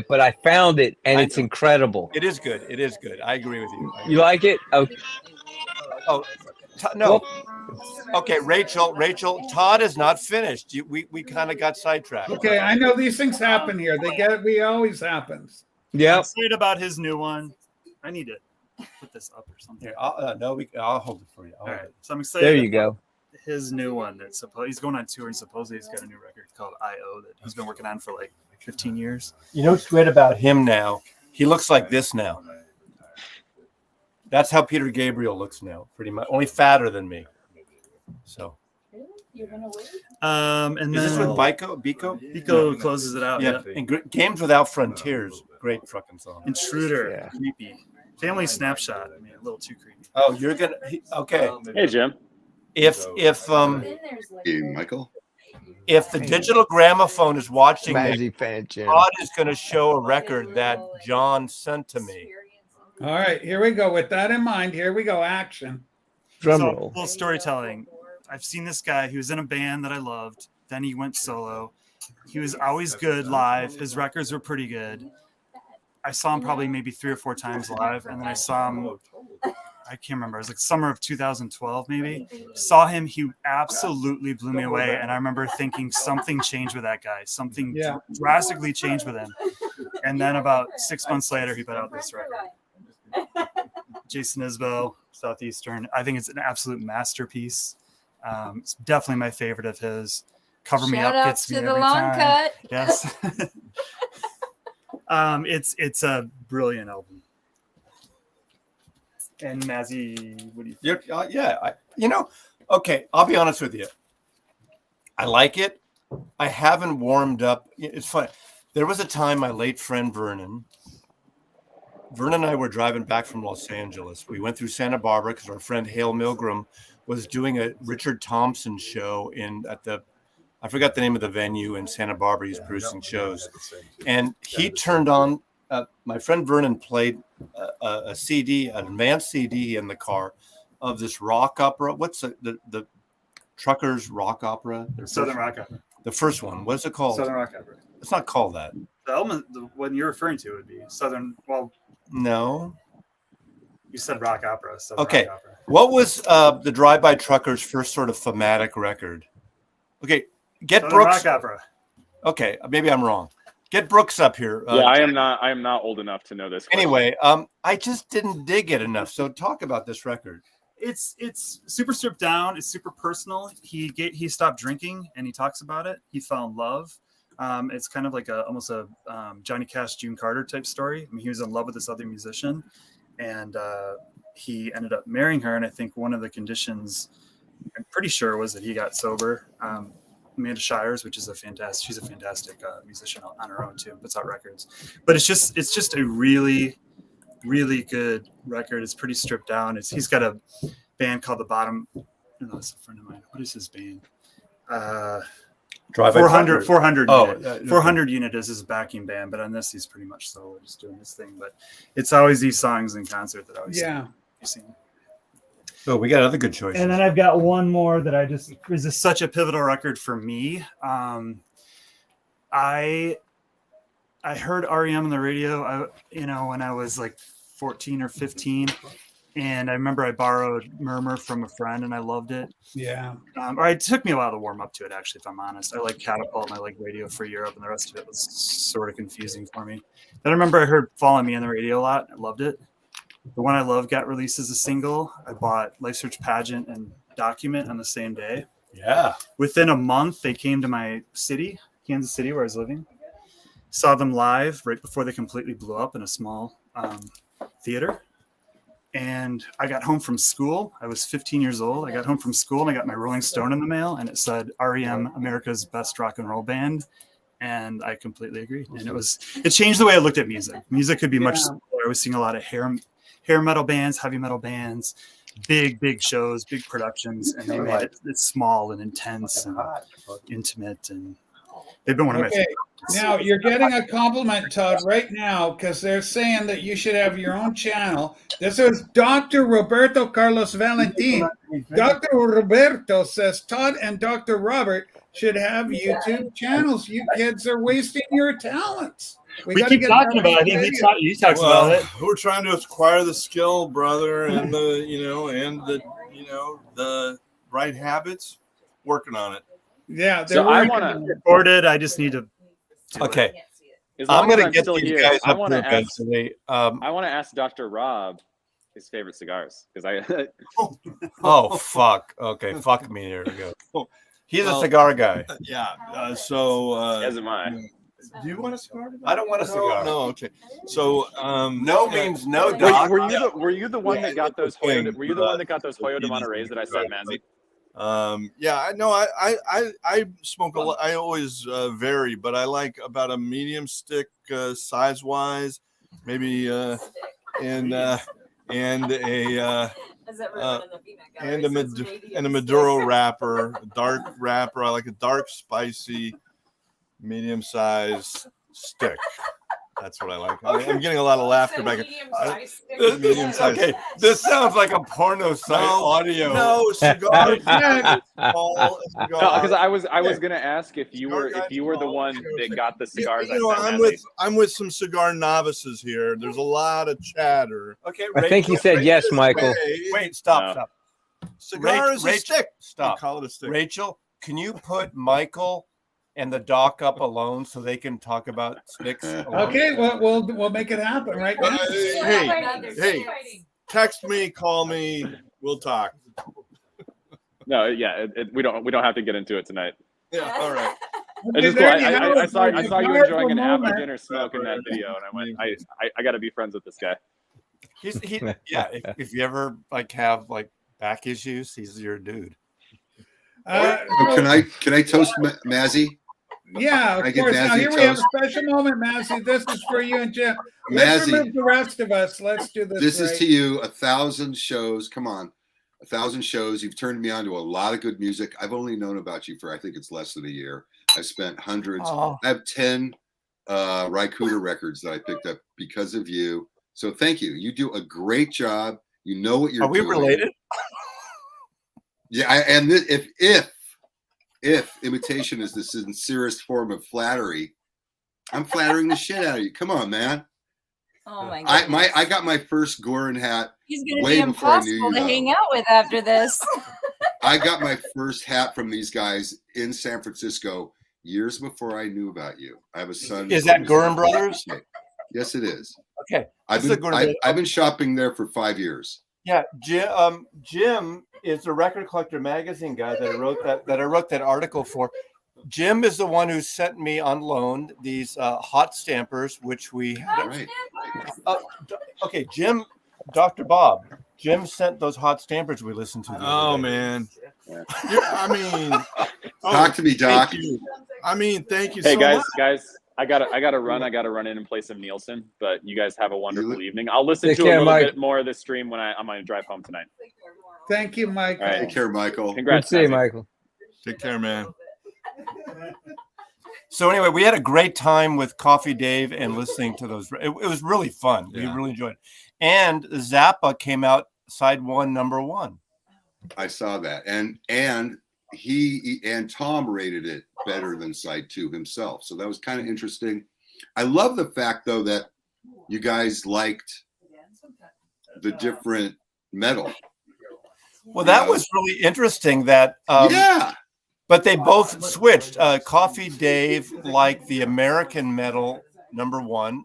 But I found it, and it's incredible. It is good. I agree with you. You like it? Okay. Oh, no. Okay, Rachel. Todd is not finished. We kind of got sidetracked. Okay, I know these things happen here. We always happens. Yeah. Excited about his new one. I need to put this up or something. Here, I'll hold it for you. All right. So I'm excited. There you go. His new one that he's going on tour and supposedly he's got a new record called I.O. that he's been working on for like 15 years. You know what's great about him now? He looks like this now. That's how Peter Gabriel looks now, pretty much. Only fatter than me. So. And is then this with Biko? Biko closes it out. Yeah. And Games Without Frontiers, great fucking song. Intruder, creepy. Family Snapshot. I mean, a little too creepy. Oh, you're gonna okay. Hey, Jim. If Hey, Michael. If the digital gramophone is watching, Mazzy fan, Jim. Todd is going to show a record that John sent to me. All right, here we go. With that in mind, here we go. Action. Drum So, roll. little storytelling. I've seen this guy. He was in a band that I loved. Then he went solo. He was always good live. His records were pretty good. I saw him probably maybe 3 or 4 times live, and then I saw him. I can't remember. It was like summer of 2012, maybe. Saw him. He absolutely blew me away. And I remember thinking something changed with that guy. Something drastically changed with him. And then about 6 months later, he put out this record. Jason Isbell, Southeastern. I think it's an absolute masterpiece. It's definitely my favorite of his. Cover Me Up gets me every time. Yes. It's a brilliant album. And Mazzy, what do you think? Okay, I'll be honest with you. I like it. I haven't warmed up. It's funny. There was a time my late friend Vernon and I were driving back from Los Angeles. We went through Santa Barbara because our friend Hale Milgram was doing a Richard Thompson show I forgot the name of the venue in Santa Barbara. He's producing shows. And he turned on, my friend Vernon played a CD, an advanced CD in the car of this rock opera. What's the Truckers rock opera? Southern Rock Opera. The first one. What's it called? Southern Rock Opera. It's not called that. The element, the one you're referring to would be Southern. Well, no. You said rock opera. Okay. Rock opera. What was the Drive-By Truckers' first sort of thematic record? Okay. Get Southern Brooks. Rock Opera. Okay. Maybe I'm wrong. Get Brooks up here. I am not old enough to know this. Anyway, I just didn't dig it enough. So talk about this record. It's super stripped down. It's super personal. He stopped drinking and he talks about it. He fell in love. It's kind of like almost a Johnny Cash, June Carter type story. I mean, he was in love with this other musician, and he ended up marrying her. And I think one of the conditions, I'm pretty sure, was that he got sober. Amanda Shires, which is she's a fantastic musician on her own too, puts out records. But it's just a really, really good record. It's pretty stripped down. He's got a band called The Bottom. No, it's a friend of mine. What is his band? Drive-by 400 trucker. 400 Oh, unit. 400 unit is his backing band, but on this he's pretty much solo, just doing his thing. But it's always these songs in concert that I always sing. So we got other good choices. And then I've got one more that I just is such a pivotal record for me. I heard REM on the radio, when I was like 14 or 15. And I remember I borrowed Murmur from a friend and I loved it. Yeah. Or it took me a while to warm up to it, actually, if I'm honest. I like Catapult and I like Radio Free Europe, and the rest of it was sort of confusing for me. Then I remember I heard Fall on Me on the radio a lot. I loved it. The One I Love got released as a single. I bought Life Search Pageant and Document on the same day. Yeah. Within a month, they came to my city, Kansas City, where I was living. Saw them live right before they completely blew up in a small theater. And I got home from school. I was 15 years old. I got home from school and I got my Rolling Stone in the mail, and it said REM, America's Best Rock and Roll Band. And I completely agreed. And it changed the way I looked at music. Music could be much simpler. I was seeing a lot of hair metal bands, heavy metal bands, big shows, big productions, and they made it small and intense and intimate, and they've been one of my favorites. Now you're getting a compliment, Todd, right now, because they're saying that you should have your own channel. This is Dr. Roberto Carlos Valentin. Dr. Roberto says Todd and Dr. Robert should have YouTube channels. You kids are wasting your talents. We keep talking about it. He talks about it. We're trying to acquire the skill, brother, and the right habits. Working on it. Yeah, so I want to record it. I just need to. Okay. I'm going to get still these here, guys I up want there to ask. eventually. I want to ask Dr. Rob his favorite cigars because I. Oh fuck! Okay, fuck me. Here we go. He's a cigar guy. Yeah. So. As am I. Do you want a cigar? I don't want a cigar. No. Okay. So. No means no. Doc. Were you the one that got those Hoyo? Were you the one that got those Hoyo de Monterreys that I sent Mazzy? Yeah, no, I smoke a lot. I always vary, but I like about a medium stick size wise, maybe and a Maduro wrapper, a dark wrapper. I like a dark, spicy, medium size stick. That's what I like. I'm getting a lot of laughter back. Medium size. Okay, this sounds like a porno site audio. No, cigar. No, because I was gonna ask if you were the one that got the cigars. I'm with some cigar novices here. There's a lot of chatter. Okay, I think he said yes, Michael. Wait, stop. Cigar is a stick. Stop. Call it a stick. Rachel, can you put Michael and the doc up alone so they can talk about sticks? Okay, well, we'll make it happen right now. Hey, text me, call me, we'll talk. No, yeah, we don't have to get into it tonight. Yeah, all right. It's just cool. I saw you enjoying an after dinner smoke in that video, and I went, I got to be friends with this guy. If you ever have back issues, he's your dude. Can I toast Mazzy? Yeah, of course. Now here we have a special moment, Mazzy. This is for you and Jim. Let's remove the rest of us. Let's do this. This is to you. 1,000 shows. Come on. 1,000 shows. You've turned me on to a lot of good music. I've only known about you for, I think it's less than a year. I've spent hundreds. Oh. I have 10 Rycooter records that I picked up because of you. So thank you. You do a great job. You know what you're doing. Are we related? Yeah. And if imitation is the sincerest form of flattery, I'm flattering the shit out of you. Come on, man. Oh my god! I got my first Gorin hat. He's gonna way be before I knew impossible you, to though. hang out with after this. I got my first hat from these guys in San Francisco years before I knew about you. I have a son. Is that Gorin Brothers? Yes, it is. Okay. I've been shopping there for 5 years. Yeah, Jim is the Record Collector magazine guy that I wrote that article for. Jim is the one who sent me on loan these hot stampers, which we had. Right. Okay, Jim, Dr. Bob. Jim sent those hot stampers we listened to. Oh man. Talk to me, Doc. Thank you. Thank you. Hey so guys, much. I gotta run in and play some Nielsen. But you guys have a wonderful evening. I'll listen Take to care, a little Mike. bit more of this stream when I'm gonna drive home tonight. Thank you, Michael. All right. Take care, Michael. Congrats, Good to see you, Mazzy. Michael. Take care, man. So anyway, we had a great time with Coffee Dave and listening to those. It was really fun. We really enjoyed it. And Zappa came out side 1, number 1. I saw that, and he and Tom rated it better than side 2 himself. So that was kind of interesting. I love the fact though that you guys liked the different metal. Well, that was really interesting. That yeah. But they both switched. Coffee Dave liked the American metal number 1,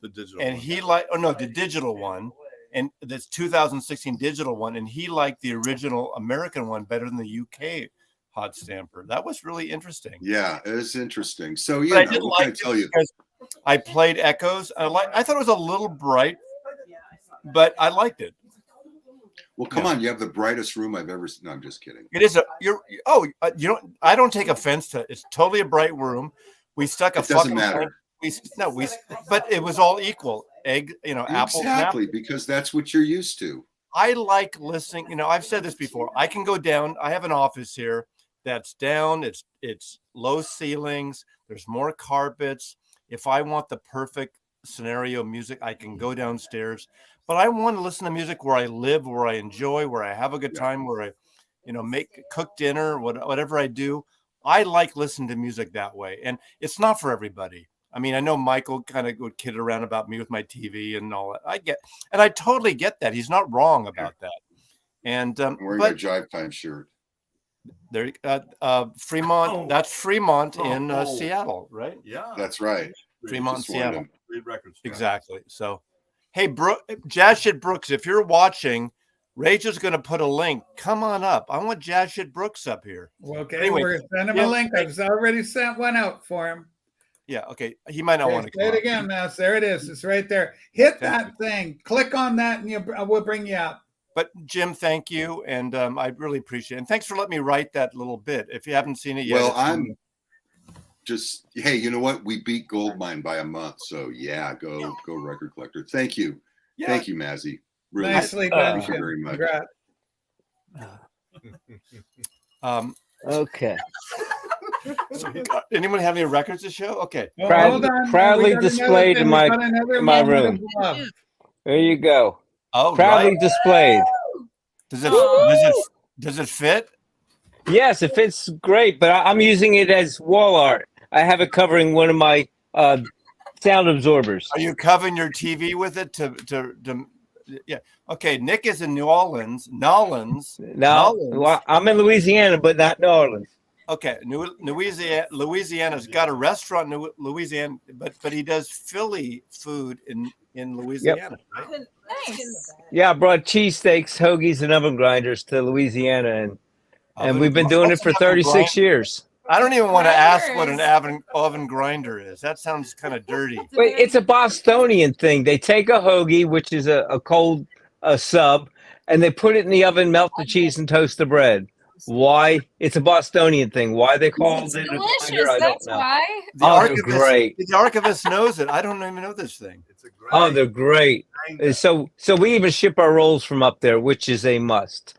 the digital, and he liked the digital one, and this 2016 digital one, and he liked the original American one better than the UK hot stamper. That was really interesting. Yeah, it was interesting. So But yeah, I didn't what can I like tell you? because I played Echoes. I thought it was a little bright, but I liked it. Well, come on, you have the brightest room I've ever seen. No, I'm just kidding. It is I don't take offense to it. It's totally a bright room. We stuck a It doesn't fucking matter. But it was all equal. Apple. Exactly, because that's what you're used to. I like listening. I've said this before. I can go down. I have an office here that's down. It's low ceilings. There's more carpets. If I want the perfect scenario music, I can go downstairs. But I want to listen to music where I live, where I enjoy, where I have a good time, where I, cook dinner, whatever I do. I like listening to music that way. And it's not for everybody. I mean, I know Michael kind of would kid around about me with my TV and all that. I totally get that. He's not wrong about that. And I'm wearing my Jive Time shirt. There, Fremont. That's Fremont in Seattle, right? Yeah, that's right. Fremont, Seattle. Great records. Exactly. So, hey, Jazz Shit Brooks, if you're watching, Rachel's going to put a link. Come on up. I want Jazz Shit Brooks up here. Okay, Anyway, we're sending him a link. I've already sent one out for him. Yeah. Okay. He might not want to. Say it again, Mouse. There it is. It's right there. Hit that thing. Click on that, and we'll bring you up. But Jim, thank you, and I really appreciate it. And thanks for letting me write that little bit. If you haven't seen it yet, well, I'm just hey, you know what? We beat Goldmine by a month, so yeah, go Record Collector. Thank you, thank you, Mazzy. Really, nicely done. Thank you very much. Okay. So, anyone have any records to show? Okay. Proudly displayed in my room. There you go. Oh, proudly right. displayed. Does it fit? Yes, it fits great, but I'm using it as wall art. I have it covering one of my sound absorbers. Are you covering your TV with it yeah. Okay, Nick is in New Orleans. Nolans. Well, I'm in Louisiana, but not New Orleans. Okay, Louisiana's got a restaurant in Louisiana, but he does Philly food in Louisiana, right? Nice. Yeah, I brought cheesesteaks, hoagies, and oven grinders to Louisiana, and we've been doing it for 36 years. I don't even want to ask what an oven grinder is. That sounds kind of dirty. Wait, it's a Bostonian thing. They take a hoagie, which is a cold sub, and they put it in the oven, melt the cheese, and toast the bread. Why? It's a Bostonian thing. Why they call it a grinder, I don't know. Why. The archivist knows it. I don't even know this thing. Oh, they're great. So we even ship our rolls from up there, which is a must.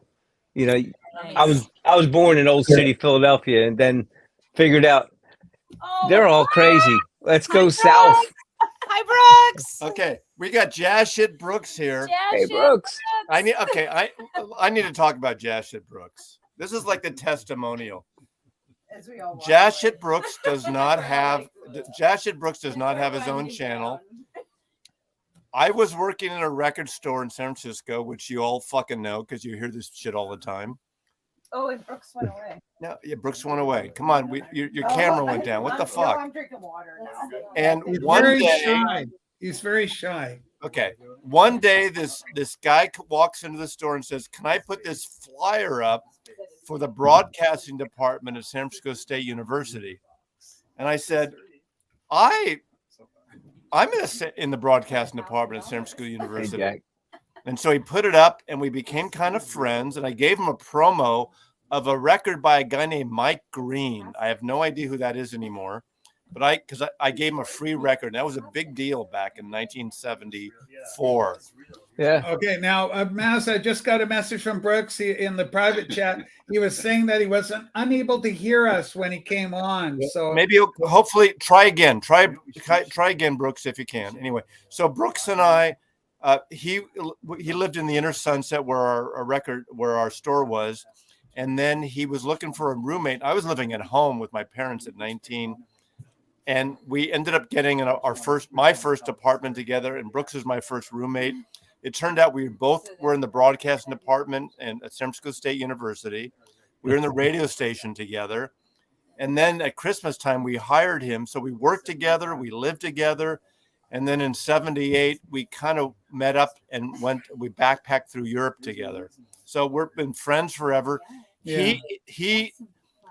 Nice. I was born in Old City, Philadelphia, and then figured out they're all crazy. Let's go south. Hi, Brooks. Okay, we got Jazz Shit Brooks here. Hey, Brooks. I need to talk about Jazz Shit Brooks. This is like the testimonial. Jazz Shit Brooks does not have his own channel. I was working in a record store in San Francisco, which you all fucking know because you hear this shit all the time. Oh, and Brooks went away. No, yeah, Brooks went away. Come on, your camera went down. What the fuck? No, I'm drinking water now. And He's one very day, shy. He's very shy. okay, one day this guy walks into the store and says, "Can I put this flyer up for the broadcasting department at San Francisco State University?" And I said, I'm in the broadcasting department at San Francisco University. Hey, and so he put it up and we became kind of friends. And I gave him a promo of a record by a guy named Mike Green. I have no idea who that is anymore, but because I gave him a free record. And that was a big deal back in 1974. Yeah. Okay, now, Maz, I just got a message from Brooks in the private chat. He was saying that he wasn't unable to hear us when he came on. So maybe hopefully try again. Try again, Brooks, if you can. Anyway, so Brooks and I, he lived in the inner Sunset where our store was, and then he was looking for a roommate. I was living at home with my parents at 19. And we ended up getting my first apartment together, and Brooks was my first roommate. It turned out we both were in the broadcasting department at San Francisco State University. We were in the radio station together. And then at Christmas time, we hired him. So we worked together, we lived together. And then in 78, we kind of met up and we backpacked through Europe together. So we've been friends forever. Yeah.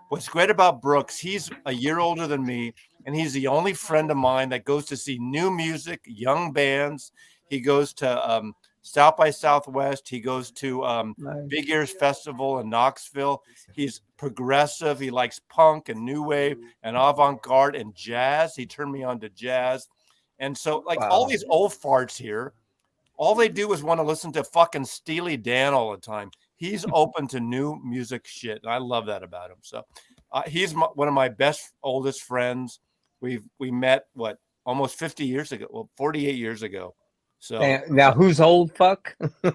What's great about Brooks, he's a year older than me, and he's the only friend of mine that goes to see new music, young bands. He goes to South by Southwest. He goes to Big Ears Festival in Knoxville. He's progressive. He likes punk and new wave and avant-garde and jazz. He turned me on to jazz. And so, all these old farts here, all they do is want to listen to fucking Steely Dan all the time. He's open to new music shit. And I love that about him. So he's one of my best, oldest friends. We met, almost 50 years ago. Well, 48 years ago. So now who's old fuck? We're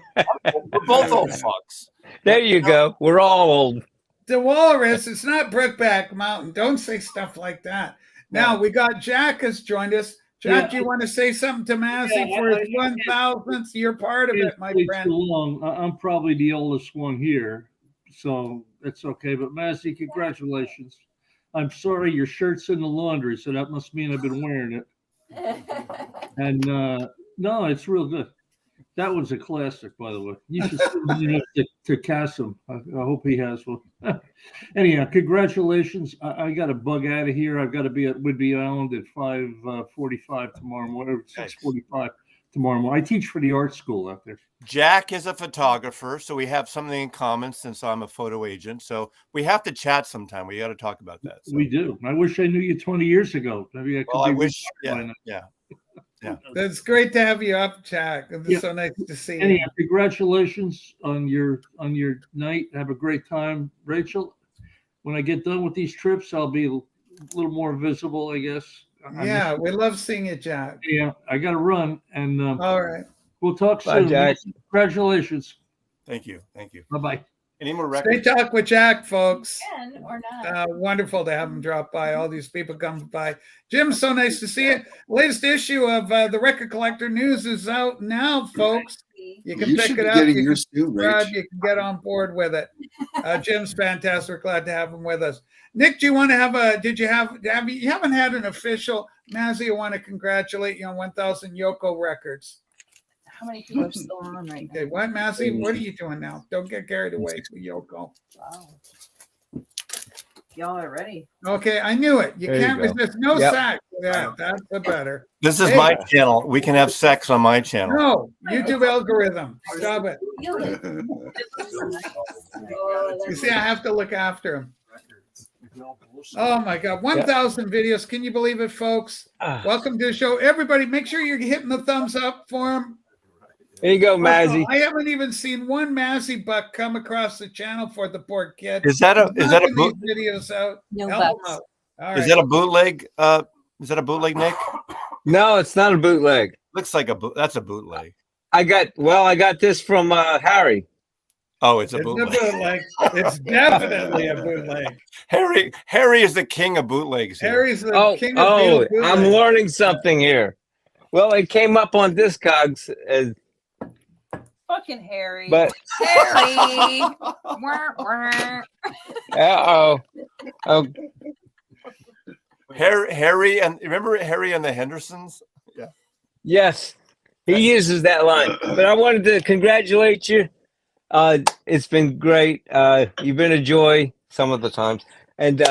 both old fucks. There you go. We're all old. The Walrus, it's not Brookback Mountain. Don't say stuff like that. Now we got Jack has joined us. Jack, do you want to say something to Massey for his 1,000th? You're part of it, my friend. I'm probably the oldest one here, so that's okay. But Massey, congratulations. I'm sorry your shirt's in the laundry, so that must mean I've been wearing it. And no, it's real good. That was a classic, by the way. You should send it to Cassim. I hope he has one. Anyhow, congratulations. I got to bug out of here. I've got to be at Whidbey Island at 5:45 tomorrow morning, 6:45 tomorrow morning. I teach for the art school out there. Jack is a photographer, so we have something in common since I'm a photo agent. So we have to chat sometime. We got to talk about that. So. We do. I wish I knew you 20 years ago. Maybe I could Yeah. That's great to have you up, Jack. It's so nice to see you. Anyhow, congratulations on your night. Have a great time, Rachel. When I get done with these trips, I'll be a little more visible, I guess. Yeah, we love seeing you, Jack. Yeah, I got to run, and all right, we'll talk Bye, soon. Jack. Congratulations. Thank you. Bye bye. Any more records? Great talk with Jack, folks. Can or not. Wonderful to have him drop by. All these people come by. Jim, so nice to see you. Latest issue of the Record Collector News is out now, folks. You can pick it up. You can get on board with it. Jim's fantastic. We're glad to have him with us. Nick, do you want to have you haven't had an official, Mazzy, I want to congratulate you on 1,000 Yoko records. How many people are still on right now? Okay, what, Massey? What are you doing now? Don't get carried away with Yoko. Wow. Y'all are ready. Okay, I knew it. You There you can't go. resist. No Yep. sex. Yeah, that's the better. This is my channel. We can have sex on my channel. No, YouTube algorithm. Stop it. You see, I have to look after him. Oh my God, 1,000 videos. Can you believe it, folks? Welcome to the show. Everybody, make sure you're hitting the thumbs up for him. There you go, Mazzy. I haven't even seen one Mazzy buck come across the channel for the poor kid. Is that a boot? Videos out. No Help him bucks. out. All Is right. that a bootleg? Is that a bootleg, Nick? No, it's not a bootleg. Looks like that's a bootleg. I got this from Harry. Oh, it's a It's bootleg. a bootleg. It's definitely a bootleg. Harry is the king of bootlegs here. Harry's the king of bootlegs. I'm learning something here. Well, it came up on Discogs as Fucking Harry. but Harry. Wah, wah. oh. Harry, and remember Harry and the Hendersons? Yeah. Yes, he uses that line. But I wanted to congratulate you. It's been great. You've been a joy some of the times, and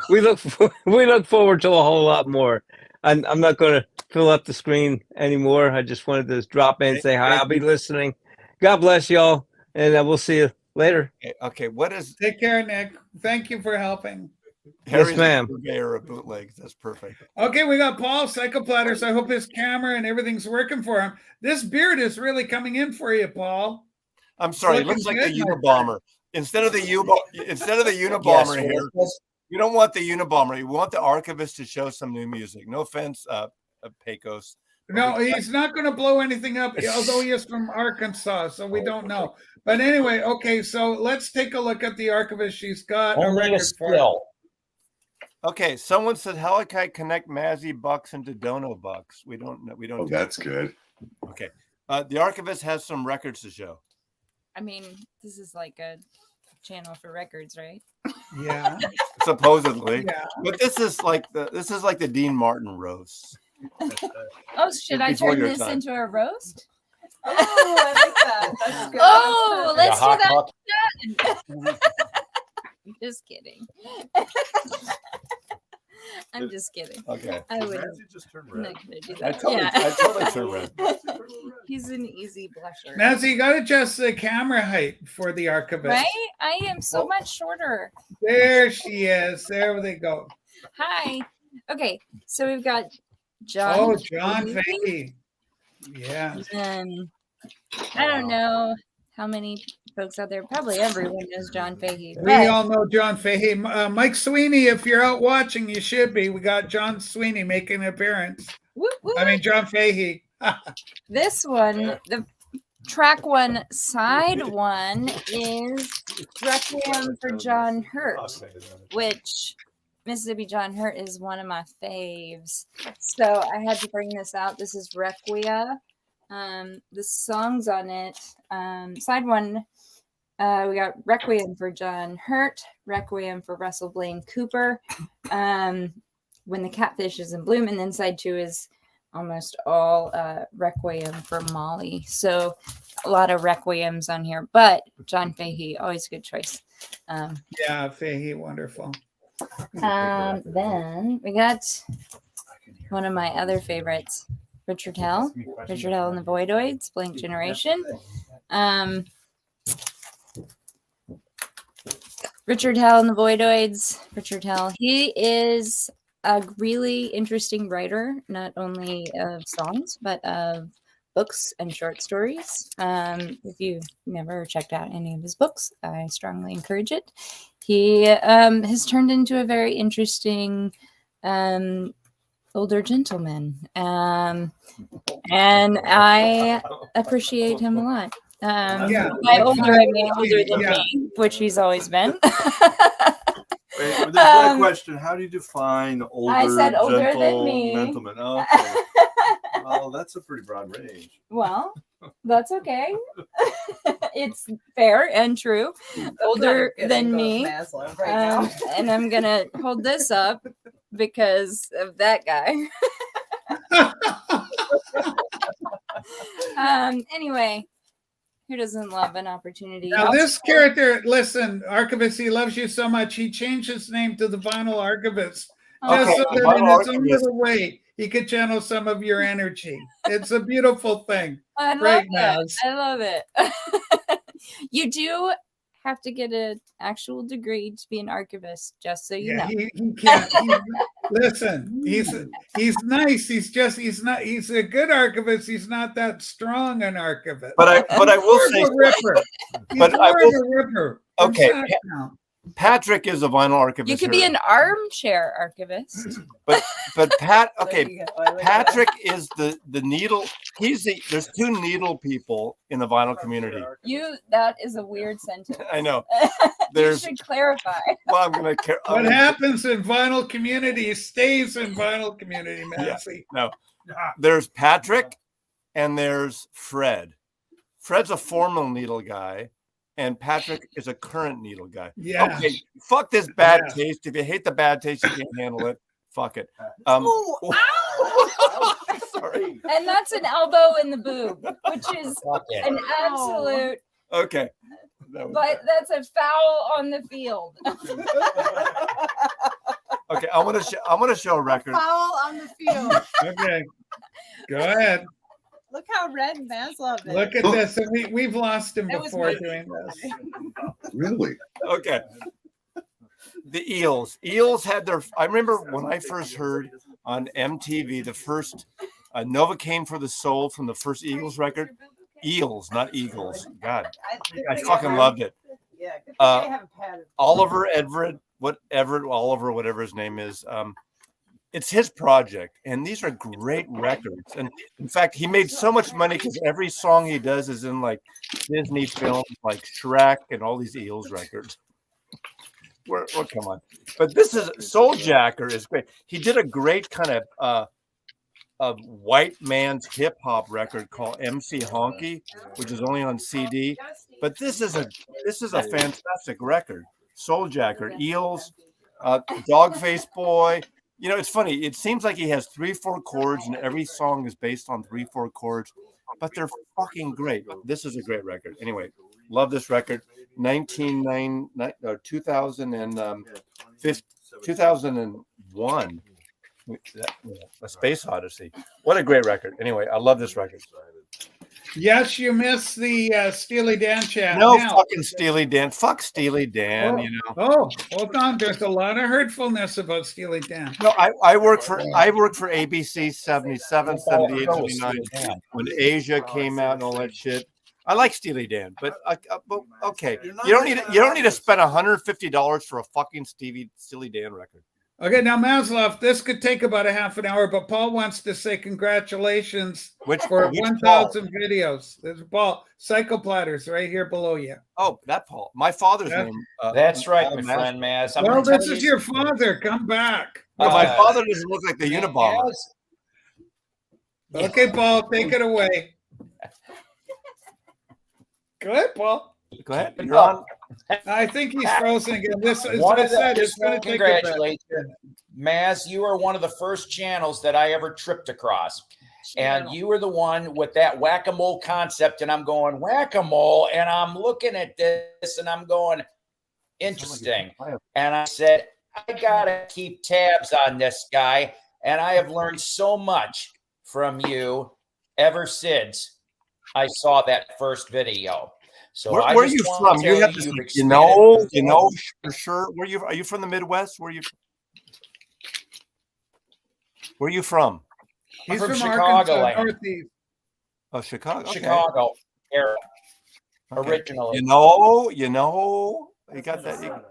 we look forward to a whole lot more. I'm not going to fill up the screen anymore. I just wanted to drop in and say hi. I'll be listening. God bless y'all, and we'll see you later. Okay. What is? Take care, Nick. Thank you for helping. Harry's ma'am. a purveyor of bootlegs. That's perfect. Okay, we got Paul Psychoplatters. I hope his camera and everything's working for him. This beard is really coming in for you, Paul. I'm sorry, it Looking looks like the good, my Unabomber. Instead of the Unabomber here, you don't want the Unabomber. You want the archivist to show some new music. No offense, Pecos. No, he's not going to blow anything up, although he is from Arkansas, so we don't know. But anyway, okay, so let's take a look at the archivist. She's got a record for it. Okay, someone said, how can I connect Mazzy Bucks into Dono Bucks? We don't know. We don't. Oh, that's good. Okay. The archivist has some records to show. I mean, this is like a channel for records, right? Yeah. Supposedly. Yeah. But this is like the Dean Martin roast. Oh, should I Before turn your this time. into a roast? Oh, I like that. That's good. Oh, let's Yeah, do that. Just kidding. I'm just kidding. Okay. I would Mazzy just turned I'm red. not gonna do I that. totally turned red. He's an easy blusher. Nancy, you got to adjust the camera height for the archivist. Right? I am so much shorter. There she is. There they go. Hi. Okay, so we've got John. Oh, John Fahey. Fahey. Yeah. I don't know how many folks out there. Probably everyone knows John Fahey. We all know John Fahey. Mike Sweeney, if you're out watching, you should be. We got John Sweeney making an appearance. I mean, John Fahey. This one, the track one, side one is Requiem for John Hurt, which Mississippi John Hurt is one of my faves. So I had to bring this out. This is Requiem. The songs on it, side one, we got Requiem for John Hurt, Requiem for Russell Blaine Cooper, When the Catfish is in Bloom, and then side two is almost all Requiem for Molly. So a lot of Requiems on here, but John Fahey, always a good choice. Yeah, Fahey, wonderful. Then we got one of my other favorites, Richard Hell and the Voidoids, Blank Generation. Richard Hell and the Voidoids. Richard Hell, he is a really interesting writer, not only of songs, but of books and short stories. If you've never checked out any of his books, I strongly encourage it. He has turned into a very interesting older gentleman, and I appreciate him a lot. By older, I mean older than me, which he's always been. Wait, there's one question. How do you define older, I said older than gentle me. gentleman? Oh, okay. Well, that's a pretty broad range. Well, that's okay. It's fair and true. Older than me. And I'm going to hold this up because of that guy. Anyway, who doesn't love an opportunity? Now, this character, listen, Archivist, he loves you so much. He changed his name to the Vinyl Archivist. Just so that in his own little way, he could channel some of your energy. It's a beautiful thing. I love it. I love it. You do have to get an actual degree to be an archivist, just so you know. He can't. Listen, he's nice. He's a good archivist. He's not that strong an archivist. But I will say, a ripper. He's but I will, a ripper. okay. Patrick is a vinyl archivist. You could be an armchair archivist. But Pat, okay, Patrick is the needle. There's two needle people in the vinyl community. That is a weird sentence. I know. You should clarify. Well, I'm gonna. What happens in vinyl community stays in vinyl community, Massey. No, there's Patrick, and there's Fred. Fred's a formal needle guy. And Patrick is a current needle guy. Yeah. Okay. Fuck this bad taste. If you hate the bad taste, you can't handle it. Fuck it. Sorry. And that's an elbow in the boob, which is an absolute. Okay. But that's a foul on the field. Okay, I want to show a record. Foul on the field. Okay. Go ahead. Look how red Maslov is. Look at this. We've lost him before doing this. Really? Okay. The Eels. Eels had their. I remember when I first heard on MTV the first Novocaine for the Soul from the first Eagles record. Eels, not Eagles. God, I fucking loved it. Oliver Everett, Oliver, whatever his name is. It's his project, and these are great records. And in fact, he made so much money because every song he does is in like Disney films, like Shrek, and all these Eels records. Well, come on, but this is Souljacker is great. He did a great kind of white man's hip hop record called MC Honky, which is only on CD. But this is a fantastic record. Souljacker, Eels, Dogface Boy. You know, it's funny. It seems like he has 3/4 chords, and every song is based on 3/4 chords, but they're fucking great. This is a great record. Anyway, love this record. 2001. A Space Odyssey. What a great record. Anyway, I love this record. Yes, you missed the Steely Dan chat. No now. fucking Steely Dan. Fuck Steely Dan, you know. Oh, hold on. There's a lot of hurtfulness about Steely Dan. No, I worked for ABC 77, 78, 79 when Asia came out and all that shit. I like Steely Dan, but okay. You don't need to spend $150 for a fucking Steely Dan record. Okay, now Maslow, this could take about a half an hour, but Paul wants to say congratulations for 1,000 videos. There's Paul, Psychoplatters right here below you. Oh, that Paul. My father's name. That's right, my friend, Maz. Well, this is your father. Come back. No, my father doesn't look like the Unabomber. Okay, Paul, take it away. Go ahead, Paul. Go ahead. You're on. I think he's frozen again. This is One what I of the- said. It's just going to take a bit. congratulations, Maz. You are one of the first channels that I ever tripped across. And you were the one with that whack-a-mole concept. And I'm going, whack-a-mole. And I'm looking at this and I'm going, interesting. And I said, I got to keep tabs on this guy. And I have learned so much from you ever since I saw that first video. So Where are you from? You have this, you know for sure. Are you from the Midwest? Where are you from? He's from from Chicago, Arkansas, Northeast. Oh, Chicago. Okay. Chicago area Okay. originally. You got that.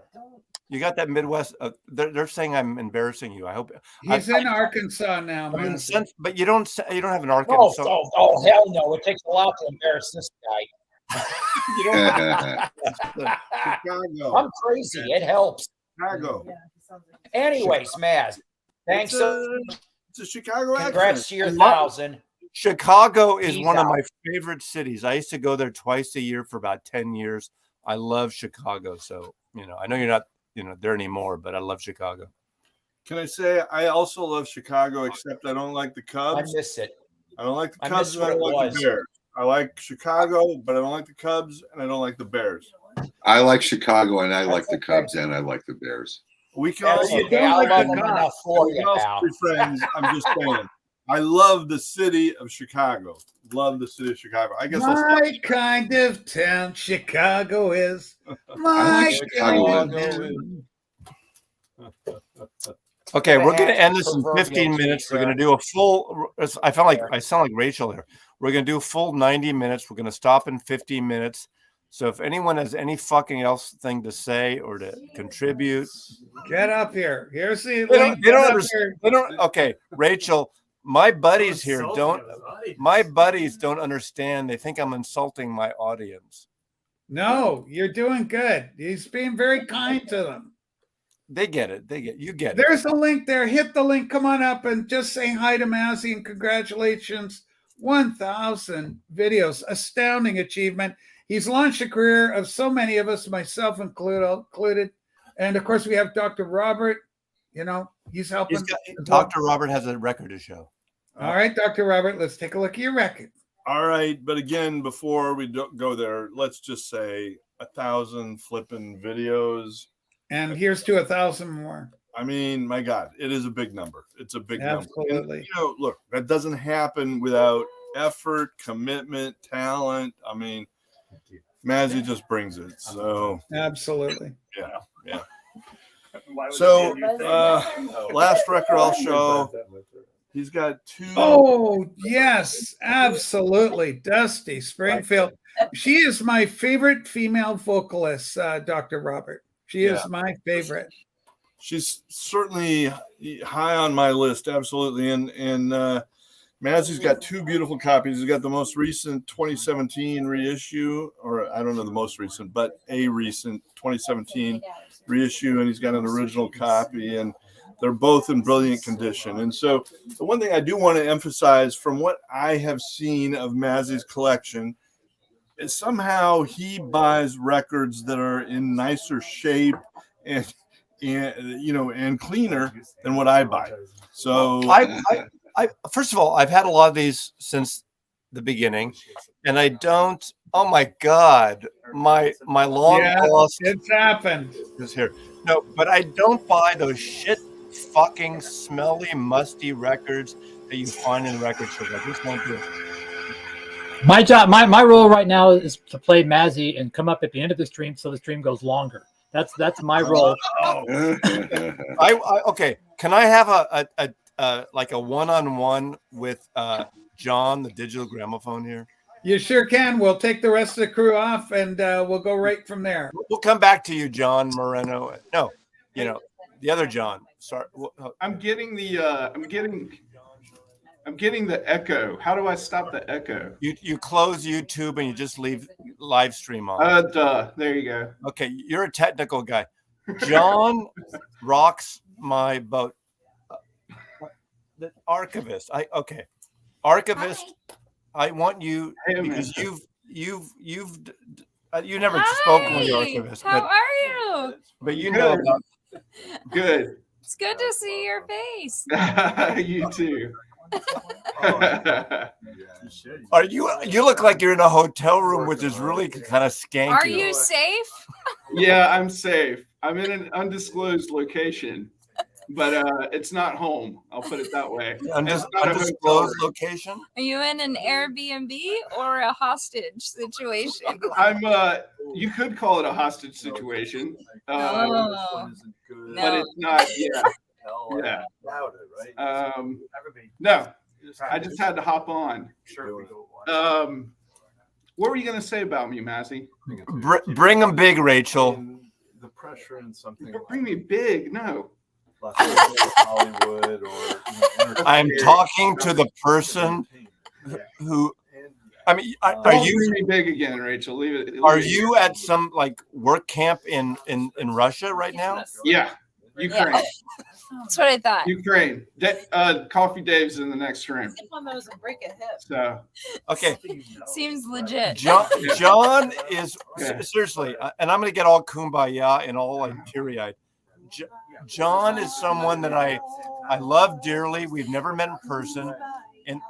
You got that Midwest. They're saying I'm embarrassing you. I hope He's in Arkansas now, man. But you don't have an Arkansas. Oh, hell no! It takes a lot to embarrass this guy. Chicago. I'm crazy. It helps. Chicago. Anyways, Maz, thanks. It's a Chicago Congrats accent. to your 1,000. Chicago is Peace one of out. my favorite cities. I used to go there twice a year for about 10 years. I love Chicago. So, I know you're not, there anymore, but I love Chicago. Can I say I also love Chicago, except I don't like the I Cubs. miss it. I don't like the I Cubs miss and I what don't it like the was. Bears. I like Chicago, but I don't like the Cubs and I don't like the Bears. I like Chicago and I like the Cubs and I like the Bears. We can That's also, okay. I love them enough for we you, can also pal. be friends. I'm just saying. I love the city of Chicago. Love the city of Chicago. I guess I'll stop. My kind of town, Chicago is. I My like Chicago. kind and- Okay, we're going to end this in Proverbial 15 minutes. We're teacher. going to do a full. I sound like Rachel here. We're going to do a full 90 minutes. We're going to stop in 15 minutes. So if anyone has any fucking else thing to say or to contribute, Get up here. Here's the they link. don't Get up understand. here. Okay, Rachel, my buddies here my buddies don't understand. They think I'm insulting my audience. No, you're doing good. He's being very kind to them. They get it. You get it. There's a link there. Hit the link. Come on up and just say hi to Mazzy and congratulations. 1,000 videos. Astounding achievement. He's launched a career of so many of us, myself included. And of course, we have Dr. Robert. He's helping. Dr. Robert has a record to show. All right, Dr. Robert, let's take a look at your record. All right, but again, before we go there, let's just say 1,000 flipping videos. And here's to 1,000 more. I mean, my God, it is a big number. It's a big number. Absolutely. And, look, that doesn't happen without effort, commitment, talent. I mean, Mazzy just brings it. So absolutely. Yeah. So last record I'll show. He's got 2. Oh, yes, absolutely. Dusty Springfield. She is my favorite female vocalist, Dr. Robert. She is my favorite. She's certainly high on my list, absolutely. And Mazzy's got 2 beautiful copies. He's got the most recent 2017 reissue, or I don't know the most recent, but a recent 2017 reissue, and he's got an original copy, and they're both in brilliant condition. And so the one thing I do want to emphasize from what I have seen of Mazzy's collection is somehow he buys records that are in nicer shape and cleaner than what I buy. So I first of all, I've had a lot of these since the beginning, and I don't. Oh my God, my long lost. It's happened. Is here. No, but I don't buy those shit, fucking smelly, musty records that you find in record stores. I just won't do it. My job, my role right now is to play Mazzy and come up at the end of the stream so the stream goes longer. That's my role. Okay. Can I have a like a one-on-one with John, the digital gramophone here? You sure can. We'll take the rest of the crew off, and we'll go right from there. We'll come back to you, John Moreno. No, the other John. Sorry. I'm getting the I'm getting the echo. How do I stop the echo? You close YouTube and you just leave live stream on. There you go. Okay, you're a technical guy. John rocks my boat. The archivist. Archivist. I want you because you've you never spoken with the archivist. How are you? But you know about. Good. It's good to see your face. You too. You look like you're in a hotel room, which is really kind of skanky. Are you safe? Yeah, I'm safe. I'm in an undisclosed location, but it's not home. I'll put it that way. Undisclosed location? Are you in an Airbnb or a hostage situation? I'm you could call it a hostage situation. But it's not. Yeah. No, I just had to hop on. What were you going to say about me, Mazzy? Bring them big, Rachel. The pressure and something. Bring me big. No. Hollywood or I'm talking to the person who. I mean, are you bring me big again, Rachel? Leave it. Are you at some like work camp in Russia right now? Yeah, Ukraine. Yeah. That's what I thought. Ukraine. Coffee Dave's in the next room. Sip on those and break a hip. So okay, seems legit. John is seriously, and I'm going to get all kumbaya and all like teary-eyed. John is someone that I love dearly. We've never met in person, and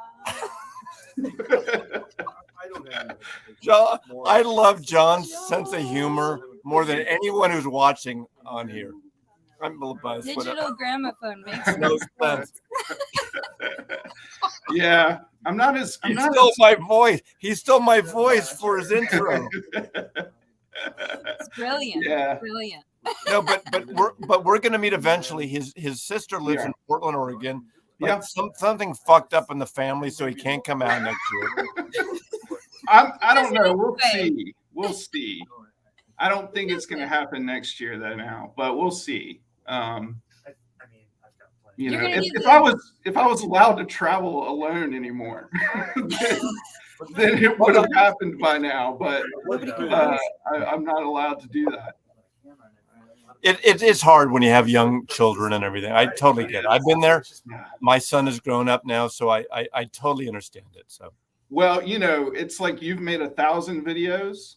John, I love John's sense of humor more than anyone who's watching on here. I'm biased. Digital gramophone makes no sense. Yeah, I'm not as. He stole my voice. He stole my voice for his intro. It's brilliant. Yeah. Brilliant. No, but we're going to meet eventually. His sister lives in Portland, Oregon. But something fucked up in the family, so he can't come out next year. I don't know. We'll see. We'll see. I don't think it's going to happen next year, though. Now, but we'll see. You know, if I was allowed to travel alone anymore, then it would have happened by now. But I'm not allowed to do that. It's hard when you have young children and everything. I totally get it. I've been there. My son is grown up now, so I totally understand it. So, well, you know, it's like you've made 1,000 videos.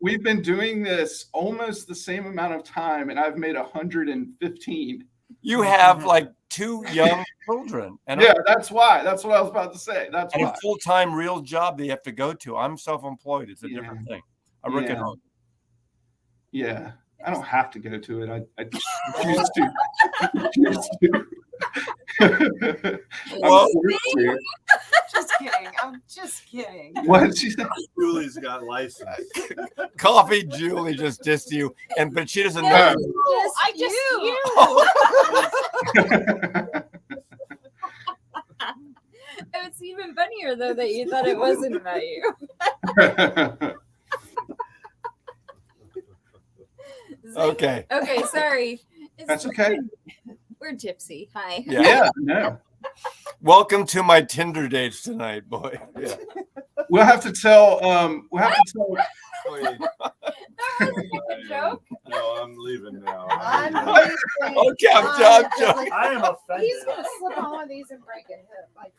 We've been doing this almost the same amount of time, and I've made 115. You have like 2 young children, and that's why. That's what I was about to say. That's and why. a full-time real job that you have to go to. I'm self-employed. It's a different thing. I work at home. Yeah, I don't have to go to it. I choose to. Well, Just kidding. I'm just kidding. What did she say? Julie's got license. Coffee Julie just dissed you, but she doesn't know. I just It's even funnier though that you thought it wasn't about you. Okay. Okay, sorry. That's okay. We're tipsy. Hi. Yeah. No. Welcome to my Tinder dates tonight, boy. Yeah. We'll have to tell. Wait. Joke? No, I'm leaving now. Okay, I'm joking. I am offended. He's gonna slip on one of these and break a hip. Like,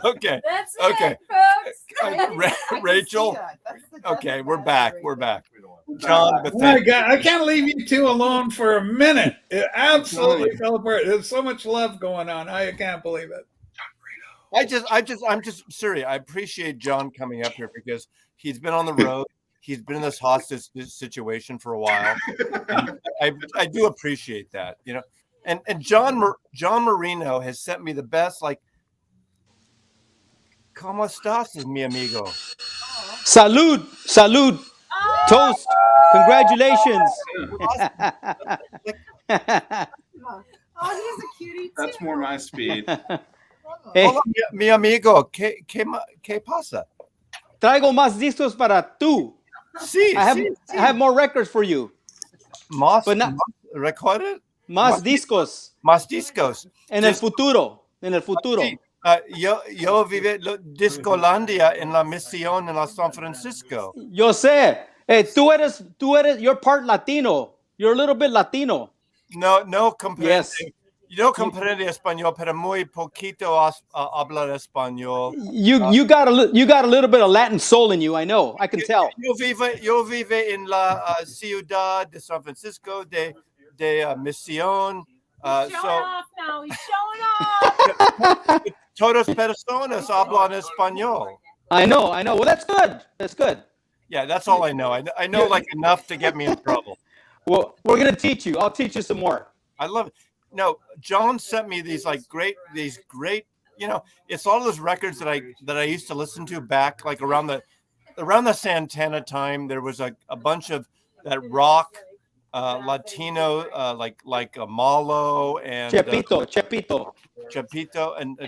Okay. That's Okay. it, folks. Rachel. Okay, we're back. We're back. John, but Oh my thank God, I can't leave you two alone for a minute. It absolutely fell apart. There's so much love going on. I can't believe it. I'm just serious. I appreciate John coming up here because he's been on the road. He's been in this hostage situation for a while. And I do appreciate that, you know. And John Marino has sent me the best, like, ¿Cómo estás, mi amigo? Salud, salud, toast, congratulations. oh, he's a cutie too. That's more my speed. Hey. Hola, mi amigo, ¿qué pasa? Traigo más discos para tú. Sí, I have more records for you. Más, But not- ¿Recorded? Más discos. Más discos. En el futuro. En el futuro. Sí. Yo vive Discolandia en la misión en la San Francisco. Yo sé. Hey, tú eres, you're part Latino. You're a little bit Latino. No comprende. Yes. Yo comprende español, pero muy poquito hablar español. You got a little bit of Latin soul in you. I know. I can tell. Yo vive en la ciudad de San Francisco de Misión. He's showing off now. He's showing off. Todas personas hablan español. I know. Well, that's good. That's good. Yeah, that's all I know. I know like enough to get me in trouble. Well, we're gonna teach you. I'll teach you some more. I love it. No, John sent me these great, you know, it's all those records that I used to listen to back like around the Santana time. There was a bunch of that rock Latino like Malo and Chepito and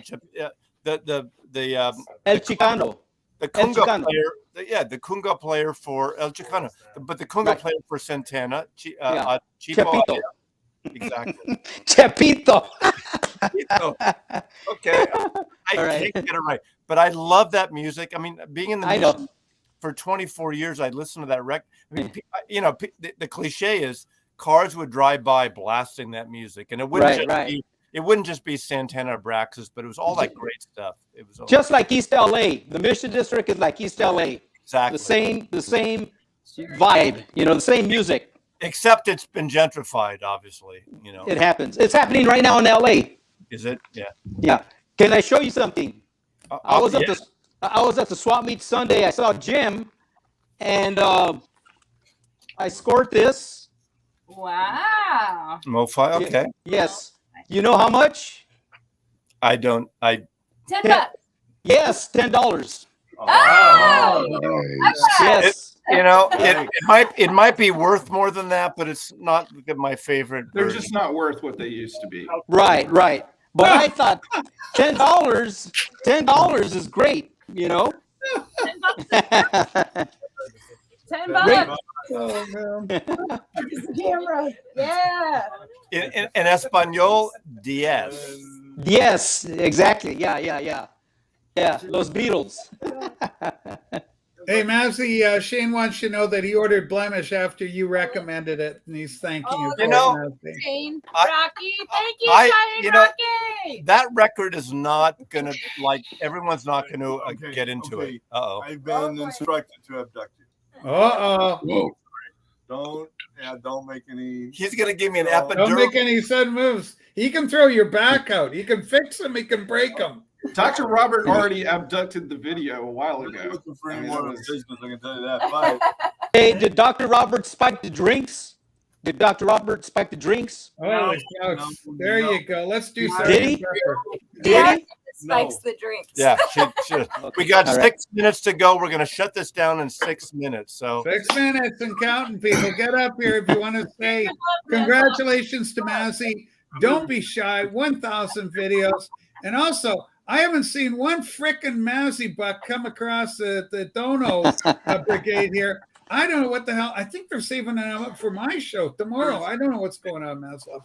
El Chicano. The conga player, the conga player for El Chicano, but the conga player for Santana, Chipo. Chepito. Exactly. Chepito. Okay. I can't get it right. But I love that music. I mean, being in the music for 24 years, I listened to that record. I mean, you know, the cliche is cars would drive by blasting that music. And it wouldn't just be Santana or Braxis, but it was all that great stuff. It was just like East LA. The Mission District is like East LA. Exactly. The same vibe, you know, the same music. Except it's been gentrified, obviously. You know, it happens. It's happening right now in LA. Is it? Yeah. Yeah. Can I show you something? I was at the swap meet Sunday. I saw Jim, and I scored this. Wow. MoFi. Okay. Yes. You know how much? I don't. $10. Yes, $10. Oh! Yes. You know, it might be worth more than that, but it's not my favorite. They're just not worth what they used to be. Right. But I thought $10 is great, you know. $10. Oh man. Camera. Yeah. In Espanol, 10. Yes, exactly. Yeah. Los Beatles. Hey, Mazzy, Shane wants you to know that he ordered Blemish after you recommended it, and he's thanking you. You know, Shane, Rocky, thank you, you know, Rocky. that record is not gonna everyone's not gonna get into it. I've been instructed to abduct you. Whoa. Don't make any. He's gonna give me an epidural. Don't make any sudden moves. He can throw your back out. He can fix them. He can break them. Dr. Robert already abducted the video a while ago. Looking for any more business, I can tell you that. Bye. Hey, did Dr. Robert spike the drinks? Did Dr. Robert spike the drinks? Holy smokes. There you go. Let's do Did Sergeant he? Pepper. Yeah, spikes the drinks. Yeah, we got All right. 6 minutes to go. We're going to shut this down in 6 minutes. So 6 minutes and counting, people. Get up here if you want to say congratulations to Mazzy. Don't be shy. 1,000 videos. And also, I haven't seen one frickin' Mazzy buck come across the Dono brigade here. I don't know what the hell. I think they're saving them up for my show tomorrow. I don't know what's going on, Maslow.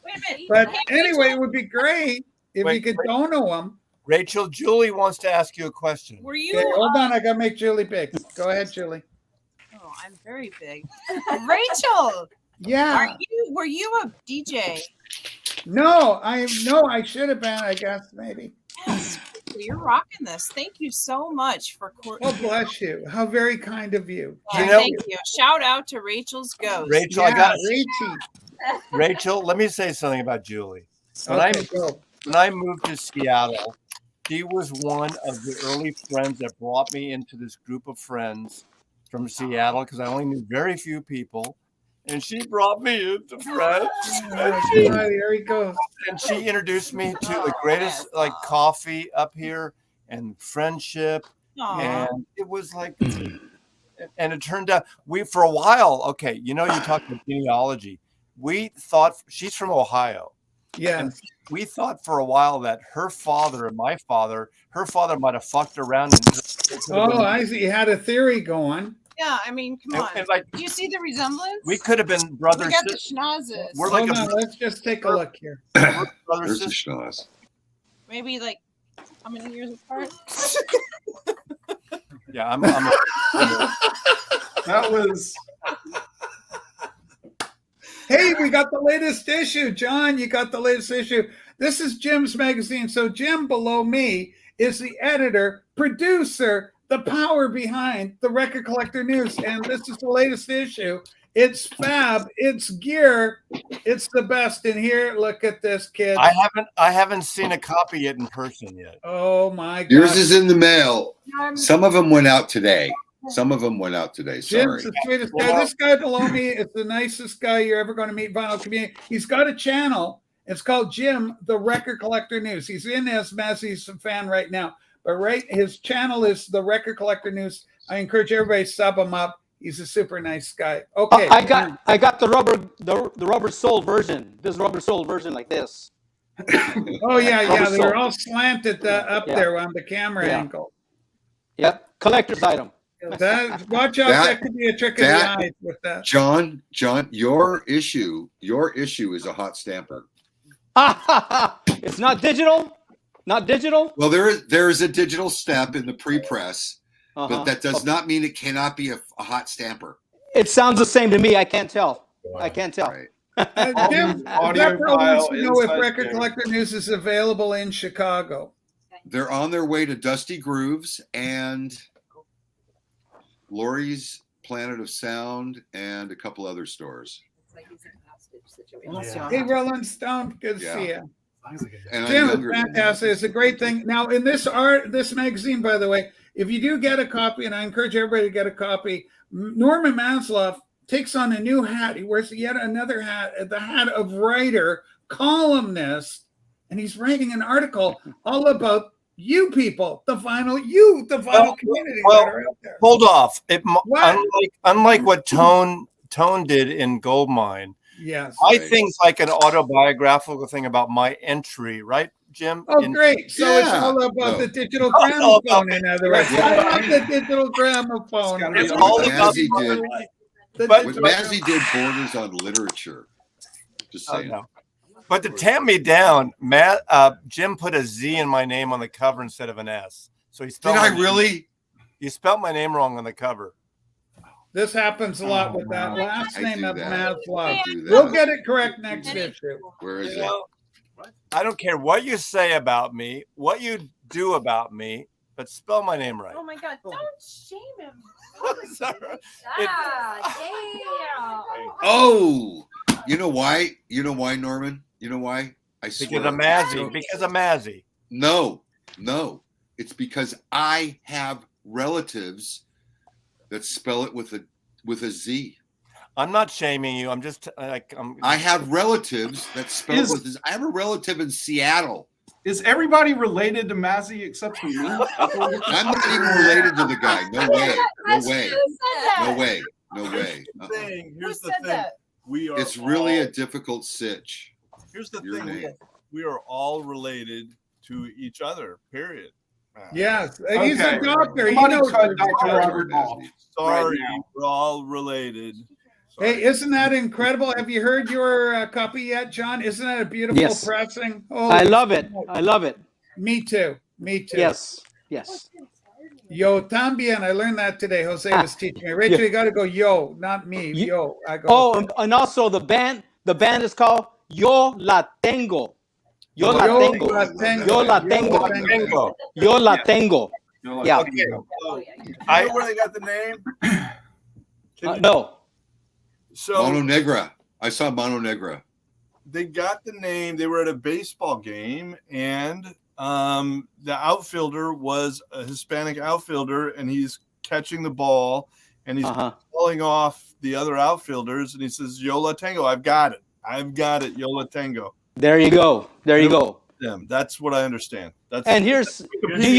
But anyway, it would be great if you could Dono them. Rachel, Julie wants to ask you a question. Were you? Okay, hold on, I gotta make Julie big. Go ahead, Julie. Oh, I'm very big. Rachel. Yeah. Were you a DJ? No, I should have been, I guess, maybe. Yes. You're rocking this. Thank you so much for Oh, bless you. How very kind of you. Thank you. Shout out to Rachel's Ghost. Rachel, I got Rachel. Rachel, let me say something about Julie. When I moved to Seattle, she was one of the early friends that brought me into this group of friends from Seattle because I only knew very few people. And she brought me into friends. There he goes. And she introduced me to the greatest coffee up here and friendship. And it was like, and it turned out for a while, you talk about genealogy. We thought she's from Ohio. Yeah. And we thought for a while that her father and my father, her father might have fucked around. I see. You had a theory going. Yeah, I mean, come on. Do you see the resemblance? We could have been brothers. We got the schnozzes. We're like let's just take a look here. There's the schnoz. Maybe how many years apart? Yeah, I'm that was. Hey, we got the latest issue. John, you got the latest issue. This is Jim's magazine. So Jim below me is the editor, producer, the power behind the Record Collector News. And this is the latest issue. It's fab. It's gear. It's the best in here. Look at this, kids. I haven't seen a copy yet in person yet. Oh my God. Yours is in the mail. Some of them went out today. Sorry. Jim's the sweetest guy. This guy below me is the nicest guy you're ever going to meet, vinyl community. He's got a channel. It's called Jim, the Record Collector News. He's in as Mazzy's fan right now. But his channel is the Record Collector News. I encourage everybody to sub him up. He's a super nice guy. Okay. I got the rubber sole version. This rubber sole version like this. Oh yeah. They're all slanted up there on the camera angle. Yep. Collector's item. Watch out, that could be a trick of the eyes with that. John, your issue is a hot stamper. It's not digital. Not digital. Well, there is a digital step in the pre-press, but that does not mean it cannot be a hot stamper. It sounds the same to me. I can't tell. Right. Jim, audio wants file to know if inside Record there. Collector News is available in Chicago. They're on their way to Dusty Grooves and Lori's Planet of Sound and a couple other stores. Hey, Rolling Stone, good to see you. And Jim, it's fantastic. It's a great thing. Now, in this magazine, by the way, if you do get a copy, and I encourage everybody to get a copy, Norman Maslow takes on a new hat. He wears yet another hat, the hat of writer, columnist, and he's writing an article all about you people, the vinyl community that are out there. Hold off. Unlike what Tone did in Goldmine, yes, my thing's like an autobiographical thing about my entry, right, Jim? Oh, great. So it's all about the digital gramophone, in other words. I love the digital gramophone. It's all about what Mazzy did borders on literature. Just saying. But to tamp me down, Jim put a Z in my name on the cover instead of an S. So he spelled. Did I really? You spelled my name wrong on the cover. This happens a lot with that last name of Maslow. We'll get it correct next issue. Where is it? I don't care what you say about me, what you do about me, but spell my name right. Oh my God! Don't shame him. Oh, you know why? Norman? You know why? I swear. Because of Mazzy. No. It's because I have relatives that spell it with a Z. I'm not shaming you. I'm just like I have relatives that spell with this. I have a relative in Seattle. Is everybody related to Mazzy except for me? I'm not even related to the guy. No way. No way. No way. No way. Here's the thing. We are. It's really a difficult sitch. Here's the Your thing. name. We are all related to each other. Period. Yes, he's a doctor. He Somebody knows. cut Dr. Robert off. Sorry, right now. we're all related. Hey, isn't that incredible? Have you heard your copy yet, John? Isn't that a beautiful Yes. pressing? I love it. I love it. Me too. Me too. Yes. Yes. Yo también. I learned that today. Jose was teaching me. Rachel, you got to go yo, not me. Yo. I go. Oh, and also the band is called Yo La Tengo. Yo La Yo Tengo. La Tengo. Yo La Yo Tengo. La Tengo. Yo La Tengo. Yeah. Okay. So, I know where they got the name. No. So Mono Negra. I saw Mono Negra. they got the name. They were at a baseball game, and the outfielder was a Hispanic outfielder, and he's catching the ball, and he's calling off the other outfielders, and he says, "Yola Tango, I've got it. I've got it, Yola Tango." There you go. There you go. Them. That's what I understand. That's And here's do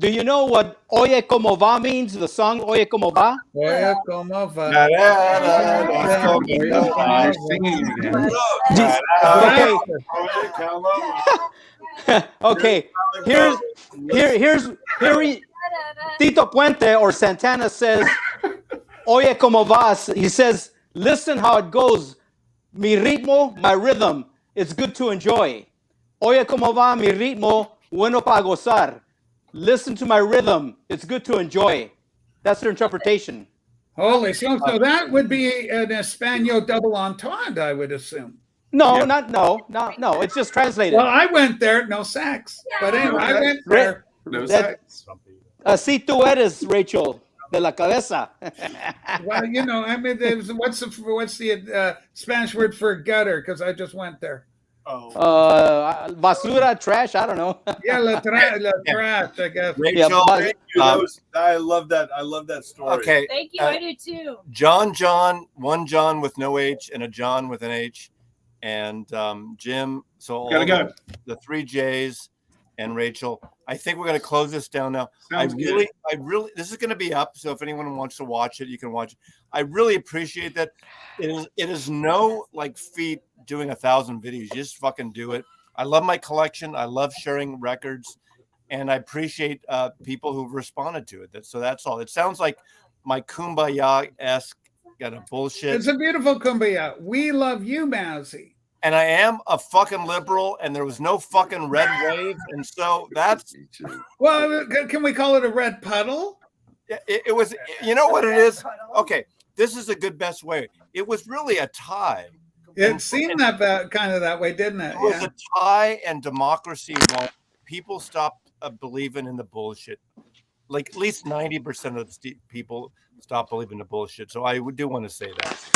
you know what Oye Como Va means? The song Oye Como Va? Oye como va. Okay. Here's Tito Puente or Santana says Oye Como Va. He says, listen how it goes. Mi ritmo, my rhythm. It's good to enjoy. Oye como va mi ritmo, bueno para gozar. Listen to my rhythm. It's good to enjoy. That's their interpretation. Holy smokes. So that would be an Espanol double entendre, I would assume. No, no. It's just translated. Well, I went there, no sex. But anyway, I went there. No sex. Así tú eres, Rachel, de la cabeza. Well, you know, I mean, what's the Spanish word for gutter? Because I just went there. Basura, trash, I don't know. Yeah, la trash, I guess. Rachel, thank you. I love that. I love that story. Okay. Thank you. I do too. John, one John with no H and a John with an H, and Jim. So Gotta go. The three J's and Rachel. I think we're going to close this down now. Sounds I really, this is going to be up. So if anyone wants to watch it, you can watch it. I really appreciate that. It is no like feat doing 1,000 videos. You just fucking do it. I love my collection. I love sharing records, and I appreciate people who've responded to it. So that's all. It sounds like my kumbaya-esque kind of bullshit. It's a beautiful kumbaya. We love you, Mazzy. And I am a fucking liberal, and there was no fucking red wave, and so that's. Well, can we call it a red puddle? It was. You know what it is? Okay, this is a good best way. It was really a tie. It seemed that kind of that way, didn't it? It was a tie, and democracy won. People stopped believing in the bullshit. Like at least 90% of the people stopped believing the bullshit. So I do want to say that.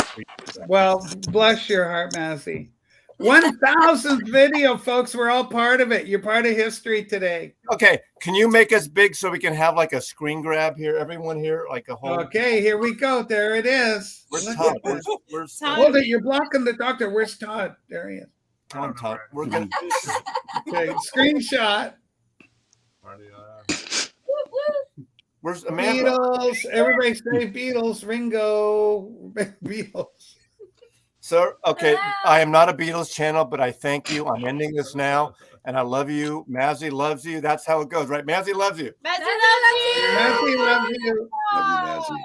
Well, bless your heart, Mazzy. 1,000th video, folks. We're all part of it. You're part of history today. Okay, can you make us big so we can have like a screen grab here? Everyone here, like a whole. Okay, here we go. There it is. Where's Todd? Where's Hold it. You're blocking the doctor. Where's Todd? There he is. Come on, Todd. We're gonna. Okay, screenshot. Where's Amanda? Beatles. Everybody say Beatles. Ringo. Beatles. So, okay, I am not a Beatles channel, but I thank you. I'm ending this now, and I love you. Mazzy loves you. That's how it goes, right? Mazzy loves you. Mazzy loves you. Mazzy loves you. Love you, Mazzy.